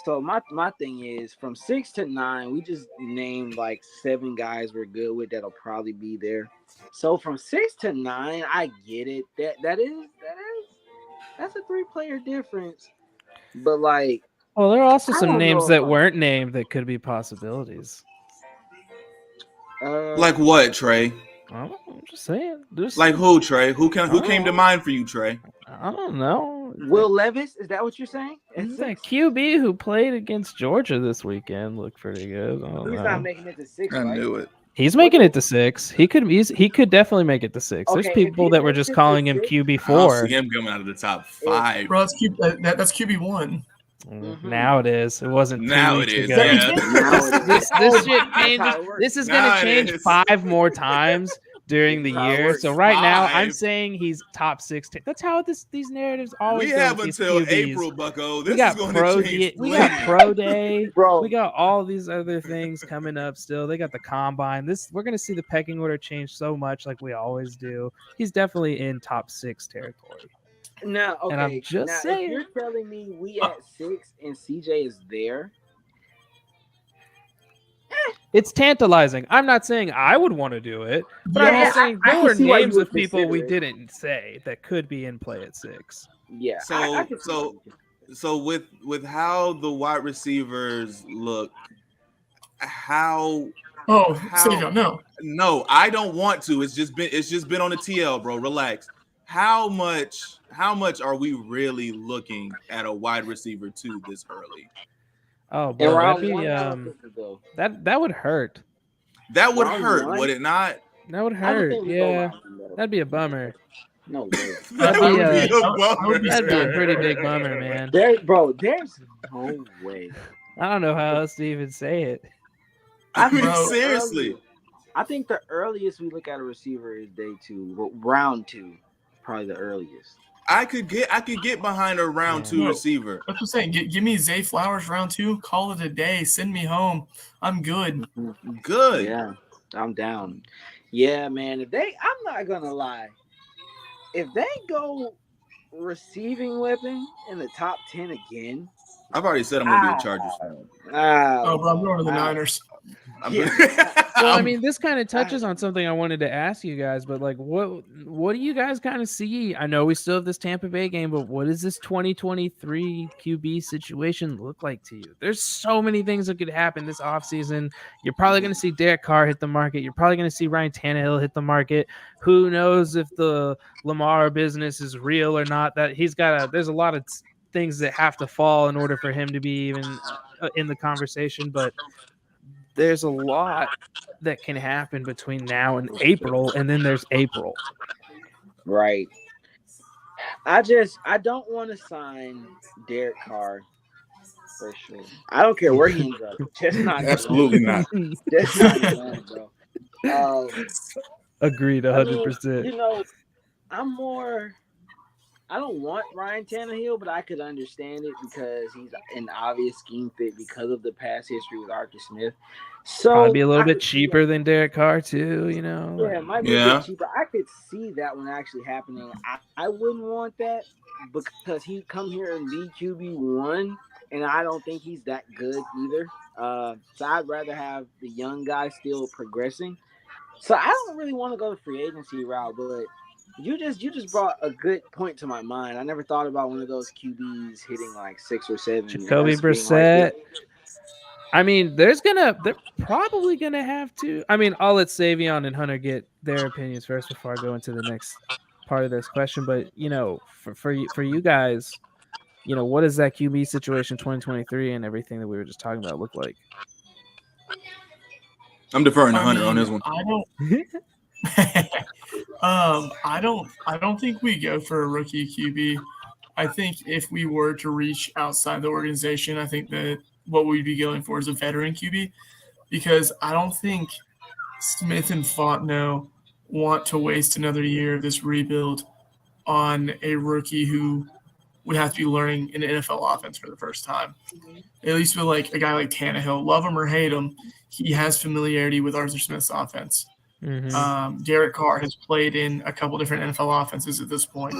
So my thing is from 6 to 9, we just named like 7 guys we're good with that'll probably be there. So from 6 to 9, I get it. That's a 3-player difference. But like, well, there are also some names that weren't named that could be possibilities. Like what, Trey? I'm just saying. Like who, Trey? Who came to mind for you, Trey? I don't know. Will Levis? Is that what you're saying? Is that QB who played against Georgia this weekend? Looked pretty good. He's not making it to 6. I knew it. He's making it to 6. He could definitely make it to 6. Okay, there's people that were just calling him QB4. I see him coming out of the top 5. Bro, that's QB1. Now it is. It wasn't 2 Now weeks it is. ago. Yeah. Now it is. This shit That's changes. how it works. This is Now gonna it change is. 5 more times during the That's how it year. works. So right now, I'm 5? saying he's top 6. That's how these narratives always We go have with these until QBs. April, Bucko. We This is got going pro to change. we got pro day. Bro. We got all these other things coming up still. They got the combine. We're gonna see the pecking order change so much, like we always do. He's definitely in top 6 territory. Now, okay. And I'm just now, saying. if you're telling me we at 6 and CJ is there, It's tantalizing. I'm not saying I would want to do it, but I'm Yeah, just saying I there can were see why you names would of people we consider didn't say that could be in play at 6. yeah. So I can see so why you could. so with how the wide receivers look, how No. no, I don't want to. It's just been on the TL, bro. Relax. How much are we really looking at a wide receiver 2 this early? Oh, In bro, that'd round be one, I don't think we go. that would hurt. That would Round hurt, one? would it not? That would I don't hurt. think we go Yeah, round one, though. that'd be a bummer. No way. That That'd would be be a- a bummer. That'd be a pretty big bummer, man. There's no way. I don't know how else to even say it. I mean, Bro, seriously. I think the earliest we look at a receiver is day 2, round 2, probably the earliest. I could get behind a round 2 No. receiver. That's what I'm saying. Give me Zay Flowers round 2. Call it a day. Send me home. I'm good. Good. Yeah, I'm down. Yeah, man. I'm not gonna lie. If they go receiving weapon in the top 10 again, I've already said I'm gonna be a Chargers fan. Oh, bro, I'm going to the Niners. Well, I mean, this kind of touches on something I wanted to ask you guys, but like, what do you guys kind of see? I know we still have this Tampa Bay game, but what does this 2023 QB situation look like to you? There's so many things that could happen this offseason. You're probably going to see Derek Carr hit the market. You're probably going to see Ryan Tannehill hit the market. Who knows if the Lamar business is real or not? That there's a lot of things that have to fall in order for him to be even in the conversation, but there's a lot that can happen between now and April, and then there's April. right. I don't want to sign Derek Carr for sure. I don't care where he ends up. Just not Absolutely not. Just not going, bro. Agreed, 100%. You know, I don't want Ryan Tannehill, but I could understand it because he's an obvious scheme fit because of the past history with Arthur Smith. So Probably be a little I bit could see cheaper than Derek Carr too, you know. Yeah, it might be a Yeah. bit cheaper. I could see that one actually happening. I wouldn't want that because he'd come here and be QB1, and I don't think he's that good either. So I'd rather have the young guy still progressing. So I don't really want to go the free agency route, but you just brought a good point to my mind. I never thought about one of those QBs hitting like 6 or 7. Jacoby Us being Brissett. like, I mean, they're probably gonna have to. I mean, I'll let Savion and Hunter get their opinions first before I go into the next part of this question. But you know, for you guys, you know, what does that QB situation 2023 and everything that we were just talking about look like? I'm deferring to Hunter on this one. I don't think we go for a rookie QB. I think if we were to reach outside the organization, I think that what we'd be going for is a veteran QB, because I don't think Smith and Fontenot want to waste another year of this rebuild on a rookie who would have to be learning an NFL offense for the first time. At least with like a guy like Tannehill, love him or hate him, he has familiarity with Arthur Smith's offense. Mm-hmm. Derek Carr has played in a couple different NFL offenses at this point.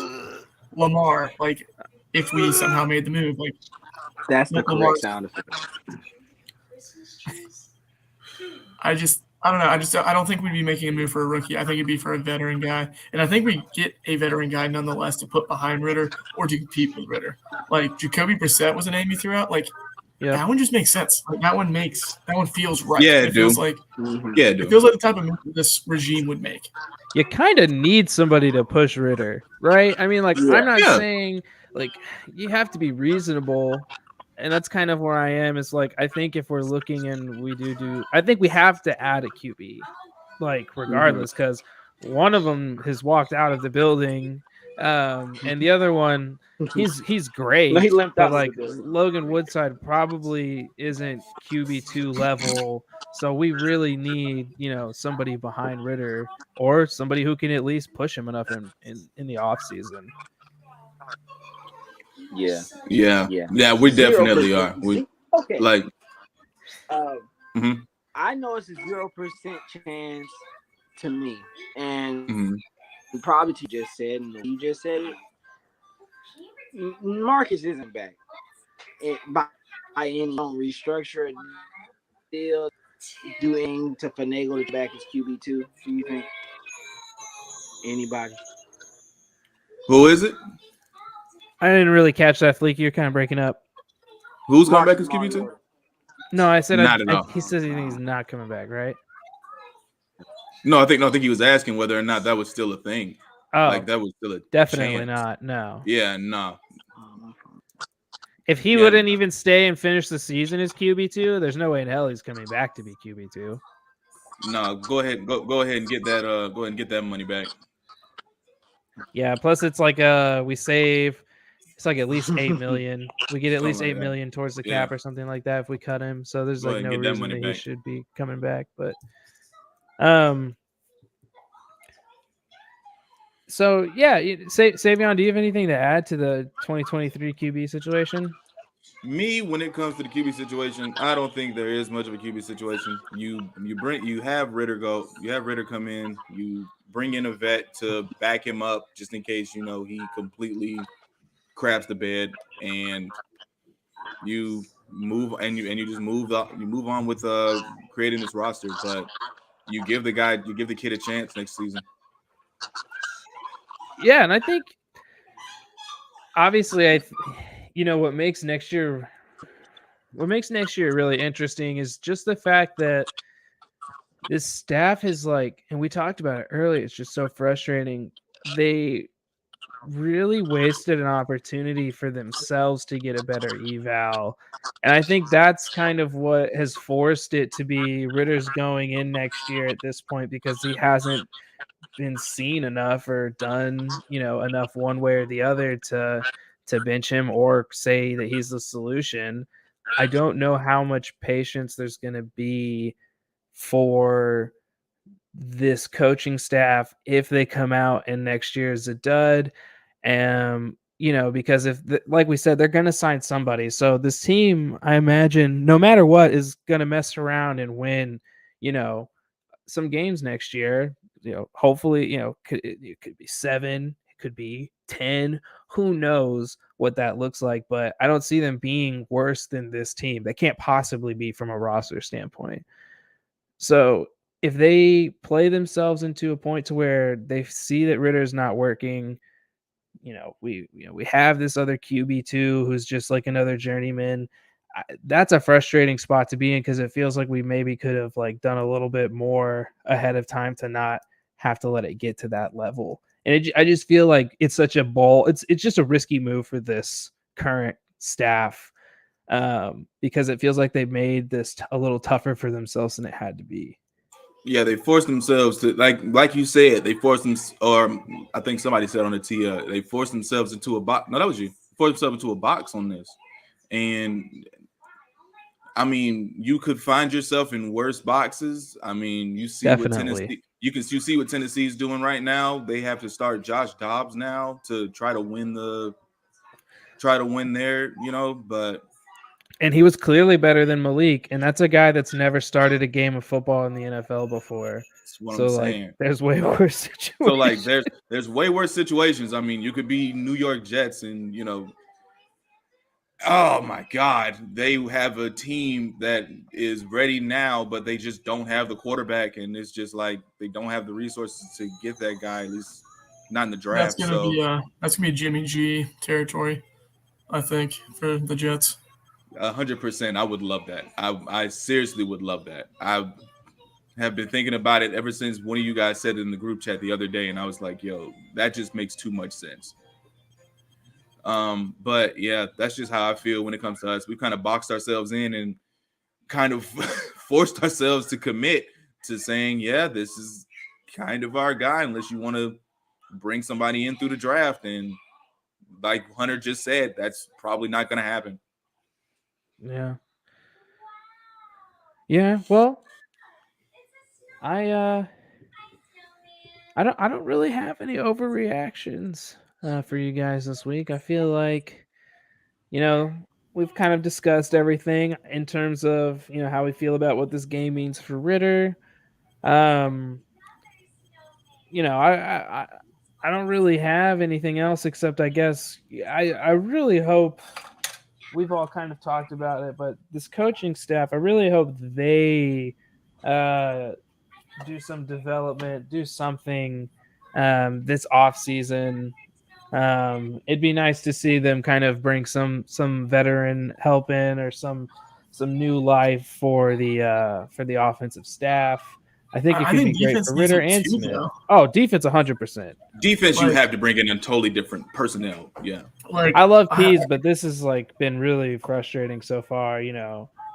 Lamar, like, if we somehow made the move, like, that's the Lamar, correct sound effect. I don't know. I don't think we'd be making a move for a rookie. I think it'd be for a veteran guy. And I think we get a veteran guy nonetheless to put behind Ritter or to compete with Ritter. Like, Jacoby Brissett was a name you threw out. Like, that one just makes sense. Like, that one feels right. Yeah, it feels like it feels like the type of move this regime would make. You kind of need somebody to push Ritter, right? I mean, like, I'm not saying, like, you have to be reasonable, and that's kind of where I am. Is like, I think if we're looking and we I think we have to add a QB, like, regardless, because one of them has walked out of the building And the other one, he's great, No, he limped but out a like little bit. Logan Woodside probably isn't QB2 level. So we really need, somebody behind Ritter or somebody who can at least push him enough in the off season. Yeah. Yeah. We definitely are. We Okay. like. I know it's a 0% chance to me, and Mhm. probably you just said, and you just said it. Marcus isn't back. By any restructure deal, doing to finagle to back as QB2. Do you think anybody? Who is it? I didn't really catch that, Fleek. You're kind of breaking up. Who's coming back as QB2? No, I said Not at all. he says he thinks he's not coming back, right? No, I think he was asking whether or not that was still a thing. Oh, like that was still a definitely chance. not. No. Yeah, no. If he wouldn't even stay and finish the season as QB2, there's no way in hell he's coming back to be QB2. No, go ahead and get that. Go ahead and get that money back. Yeah. Plus, it's like we save. It's like at least $8 million. We get at least $8 million towards the cap or something like that if we cut him. So there's like no reason that he should be coming back. But so yeah, Savion, do you have anything to add to the 2023 QB situation? Me, when it comes to the QB situation, I don't think there is much of a QB situation. You have Ritter go, you have Ritter come in, you bring in a vet to back him up just in case he completely craps the bed, and you move you just move on with creating this roster. But you give the kid a chance next season. Yeah, and I think obviously what makes next year really interesting is just the fact that this staff is like, and we talked about it earlier, it's just so frustrating. They really wasted an opportunity for themselves to get a better eval. And I think that's kind of what has forced it to be Ritter's going in next year at this point, because he hasn't been seen enough or done, enough one way or the other to bench him or say that he's the solution. I don't know how much patience there's going to be for this coaching staff if they come out and next year is a dud. Because like we said, they're going to sign somebody. So this team, I imagine, no matter what, is going to mess around and win, some games next year. Hopefully, it could be 7, it could be 10. Who knows what that looks like? But I don't see them being worse than this team. They can't possibly be from a roster standpoint. So if they play themselves into a point to where they see that Ritter's not working, we have this other QB2 who's just like another journeyman. That's a frustrating spot to be in, because it feels like we maybe could have like done a little bit more ahead of time to not have to let it get to that level. And I just feel like it's such a ball. It's just a risky move for this current staff, because it feels like they've made this a little tougher for themselves than it had to be. Yeah, they forced themselves to, like you said, they forced them, or I think somebody said on the tee, they forced themselves into a box. No, that was you. Forced themselves into a box on this. And I mean, you could find yourself in worse boxes. I mean, you see what Tennessee, you see what Tennessee's doing right now. They have to start Josh Dobbs now to try to win there, but. And he was clearly better than Malik, and that's a guy that's never started a game of football in the NFL before. That's what I'm saying. There's way worse situations. So there's way worse situations. I mean, you could be New York Jets, and oh my God, they have a team that is ready now, but they just don't have the quarterback, and it's just like they don't have the resources to get that guy, at least not in the draft. That's gonna be Jimmy G territory, I think, for the Jets. 100%. I would love that. I seriously would love that. I have been thinking about it ever since one of you guys said it in the group chat the other day, and I was like, yo, that just makes too much sense. But yeah, that's just how I feel when it comes to us. We kind of boxed ourselves in and kind of forced ourselves to commit to saying, yeah, this is kind of our guy, unless you want to bring somebody in through the draft. And like Hunter just said, that's probably not going to happen. Yeah. Yeah. Well, I don't really have any overreactions for you guys this week. I feel like, we've kind of discussed everything in terms of, how we feel about what this game means for Ritter. Um, I don't really have anything else except, I guess, I really hope we've all kind of talked about it, but this coaching staff, I really hope they do some development, do something this off season. It'd be nice to see them kind of bring some veteran help in, or some new life for the offensive staff. I think it I could think be great defense for needs Ritter it and too, Smith. though. Oh, defense 100%. Defense, you Like- have to bring in a totally different personnel. Yeah. Like I love Pease, but this has like been really frustrating so far.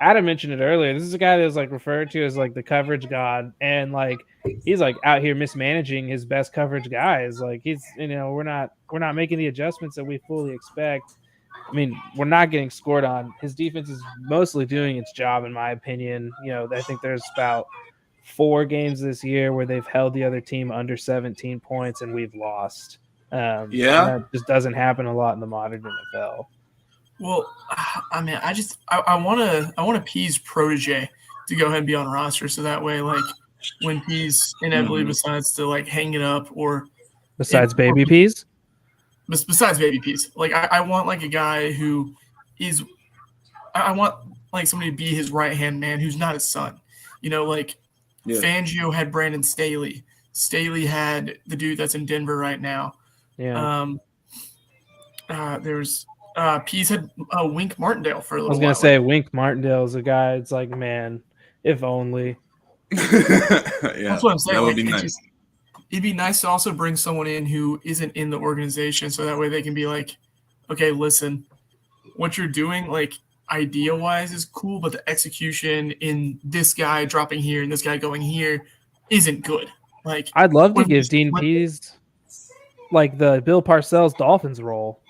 Adam mentioned it earlier. This is a guy that was like referred to as like the coverage god, and like he's like out here mismanaging his best coverage guys. Like he's, we're not making the adjustments that we fully expect. I mean, we're not getting scored on. His defense is mostly doing its job, in my opinion. I think there's about 4 games this year where they've held the other team under 17 points and we've lost. Yeah. And that just doesn't happen a lot in the modern NFL. Well, I mean, I want to P's protege to go ahead and be on roster, so that way, like, when P's inevitably decides to like hang it up, or Besides Baby Peas? besides Baby P's, like I want like a guy who is, I want like somebody to be his right hand man who's not his son. Like Yeah. Fangio had Brandon Staley. Staley had the dude that's in Denver right now. Yeah. There's Pease had Wink Martindale for a I little was while. going to say Wink Martindale is a guy. It's like, man, if only. Yeah. That's what I'm saying. That would Like, be it nice. just- it'd be nice to also bring someone in who isn't in the organization, so that way they can be like, okay, listen, what you're doing, like, idea-wise is cool, but the execution in this guy dropping here and this guy going here isn't good. Like, I'd love to when- give Dean when- Pease like the Bill Parcells Dolphins role.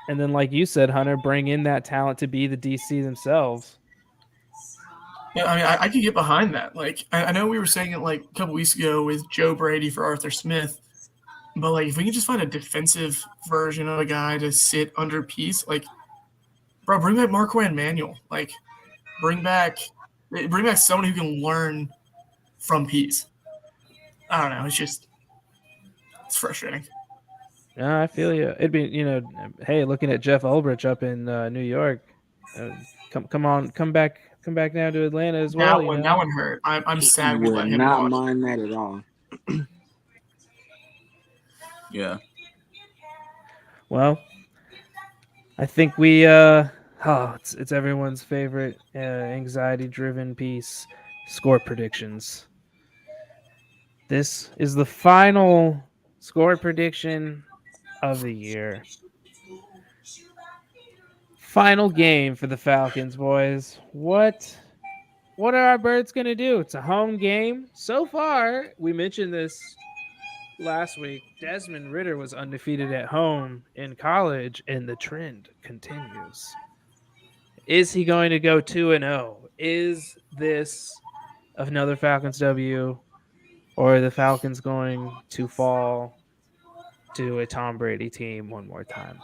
And then, like you said, Hunter, bring in that talent to be the DC themselves. Yeah, I mean, I could get behind that. Like, I know we were saying it like a couple weeks ago with Joe Brady for Arthur Smith, but like if we can just find a defensive version of a guy to sit under Peace, like, bro, bring back Marquand Manuel. Like, bring back someone who can learn from Peace. I don't know. It's frustrating. Yeah, I feel you. It'd be, hey, looking at Jeff Ulbrich up in New York. Come back now to Atlanta as well. That one hurt. I'm sad we Would let him not go. mind that at all. Yeah. Well, I think we it's everyone's favorite anxiety-driven piece, score predictions. This is the final score prediction of the year. Final game for the Falcons, boys. What are our birds going to do? It's a home game. So far, we mentioned this last week. Desmond Ritter was undefeated at home in college, and the trend continues. Is he going to go 2-0? Is this another Falcons W, or are the Falcons going to fall to a Tom Brady team one more time?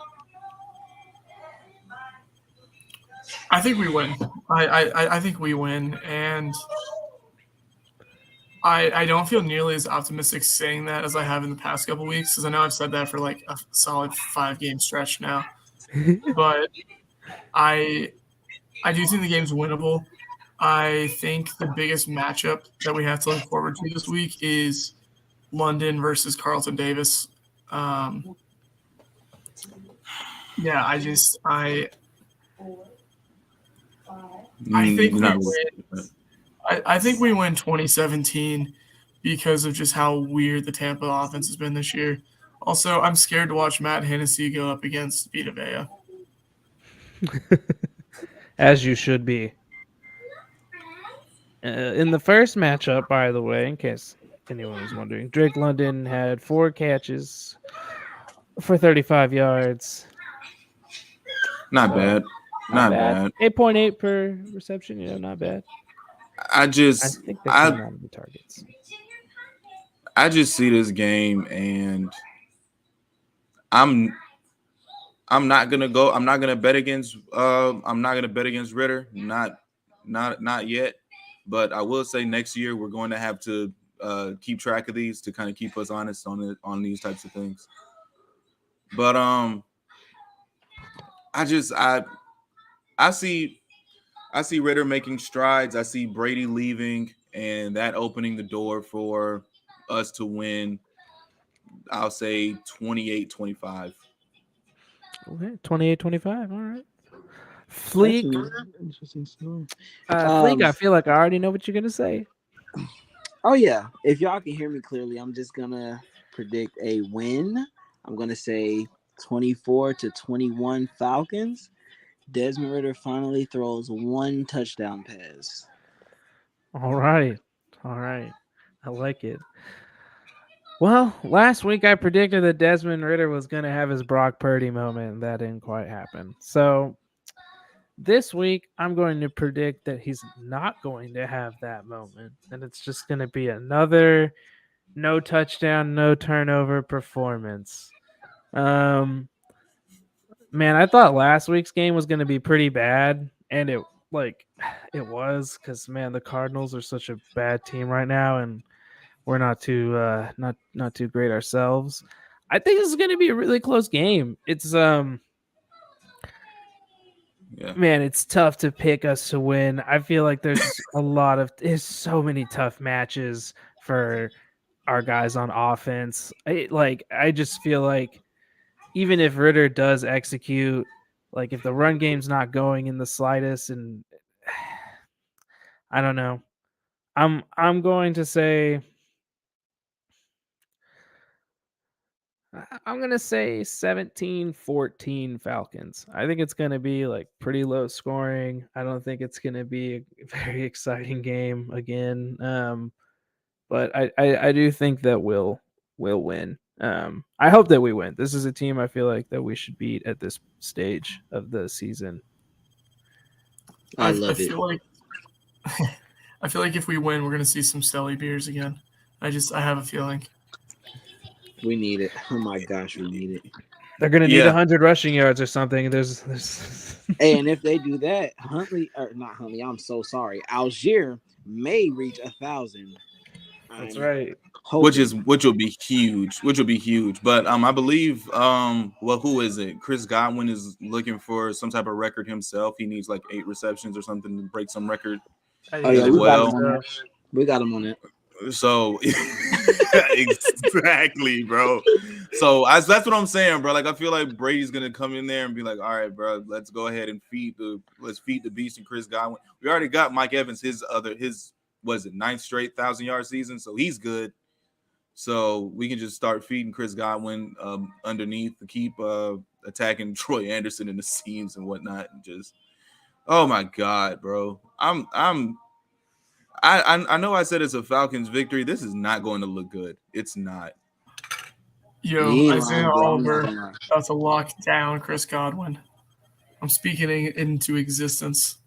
I think we win. I think we win, and I don't feel nearly as optimistic saying that as I have in the past couple weeks, because I know I've said that for like a solid 5-game stretch now. But I do think the game's winnable. I think the biggest matchup that we have to look forward to this week is London versus Carlton Davis. Yeah, I think we win. I think we win 2017 because of just how weird the Tampa offense has been this year. Also, I'm scared to watch Matt Hennessy go up against Vita Vea. As you should be. In the first matchup, by the way, in case anyone was wondering. Drake London had 4 catches for 35 yards. Not So, bad. Not bad. 8.8 per reception, not bad. I I think that came out of the targets. I just see this game, and I'm not gonna bet against Ritter. Not yet. But I will say next year we're going to have to keep track of these to kind of keep us honest on these types of things. But I see Ritter making strides. I see Brady leaving, and that opening the door for us to win. I'll say 28-25. Okay, 28-25. All right. Fleek. Interesting story. Fleek, I feel like I already know what you're gonna say. Oh yeah. If y'all can hear me clearly, I'm just gonna predict a win. I'm gonna say 24-21 Falcons. Desmond Ritter finally throws 1 touchdown pass. All right. I like it. Well, last week I predicted that Desmond Ritter was going to have his Brock Purdy moment, and that didn't quite happen. So this week I'm going to predict that he's not going to have that moment, and it's just going to be another no touchdown, no turnover performance. Man, I thought last week's game was going to be pretty bad, and it was, because man, the Cardinals are such a bad team right now, and we're not too not too great ourselves. I think this is going to be a really close game. It's man, it's tough to pick us to win. I feel like there's so many tough matches for our guys on offense. I just feel like even if Ritter does execute, like if the run game's not going in the slightest, and I don't know, I'm going to say 17-14 Falcons. I think it's going to be like pretty low scoring. I don't think it's going to be a very exciting game again. But I do think that we'll win. I hope that we win. This is a team I feel like that we should beat at this stage of the season. I love it. I feel like if we win, we're going to see some Stelly beers again. I have a feeling. We need it. Oh my gosh, we need it. They're going to need 100 rushing yards or something. There's Hey, and if they do that, not Huntley, I'm so sorry. Algier may reach 1,000. That's right. Which will be huge. But I believe who is it? Chris Godwin is looking for some type of record himself. He needs like 8 receptions or something to break some record. Oh yeah, we got him on it. So exactly, bro. So that's what I'm saying, bro. Like I feel like Brady's gonna come in there and be like, all right, bro, let's go ahead and feed the beast and Chris Godwin. We already got Mike Evans, his 9th straight 1,000-yard season, so he's good. So we can just start feeding Chris Godwin underneath to keep attacking Troy Anderson in the seams and whatnot, and just oh my god, bro. I know I said it's a Falcons victory. This is not going to look good. It's not. Yo, Isaiah Oliver about to lock down Chris Godwin. I'm speaking it into existence.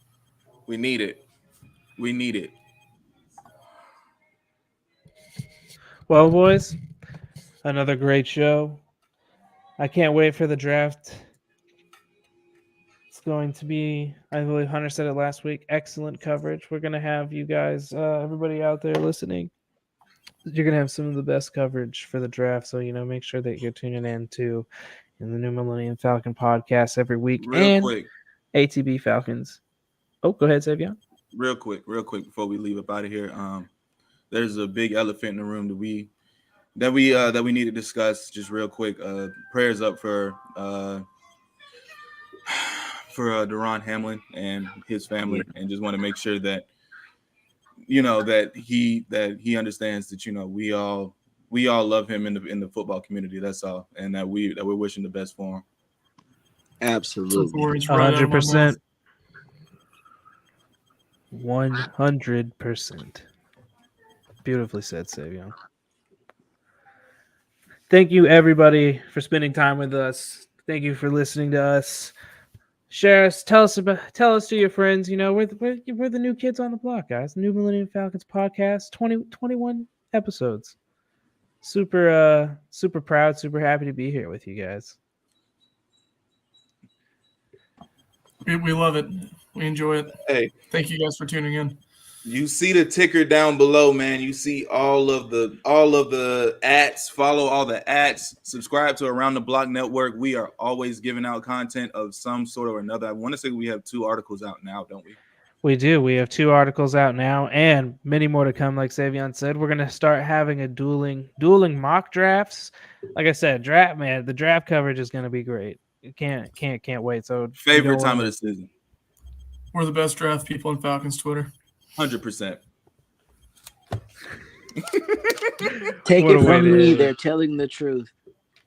We need it. Well, boys, another great show. I can't wait for the draft. It's going to be, I believe Hunter said it last week, excellent coverage. We're going to have you guys, everybody out there listening, you're going to have some of the best coverage for the draft. So, make sure that you're tuning in to the new Millennium Falcon podcast every week. Real quick. ATB Falcons. Oh, go ahead, Savion. Real quick before we leave up out of here. There's a big elephant in the room that we need to discuss just real quick. Prayers up for Deron Hamlin and his family, and just want to make sure that that he understands that we all love him in the football community. That's all, and that we're wishing the best for him. Absolutely, 100%. 100%. Beautifully said, Savion. thank you everybody for spending time with us. Thank you for listening to us. Share us, tell us to your friends. You know, we're the new kids on the block, guys. New Millennium Falcons podcast, 21 episodes. Super proud, super happy to be here with you guys. We love it. We enjoy it. Hey, thank you guys for tuning in. You see the ticker down below, man. You see all of the ads. Follow all the ads. Subscribe to Around the Block Network. We are always giving out content of some sort or another. I want to say we have 2 articles out now, don't we? We do. We have 2 articles out now, and many more to come. Like Savion said, we're gonna start having a dueling mock drafts. Like I said, the draft coverage is gonna be great. Can't wait. So favorite time of the season. We're the best draft people in Falcons Twitter. 100%. Take it from me. They're telling the truth.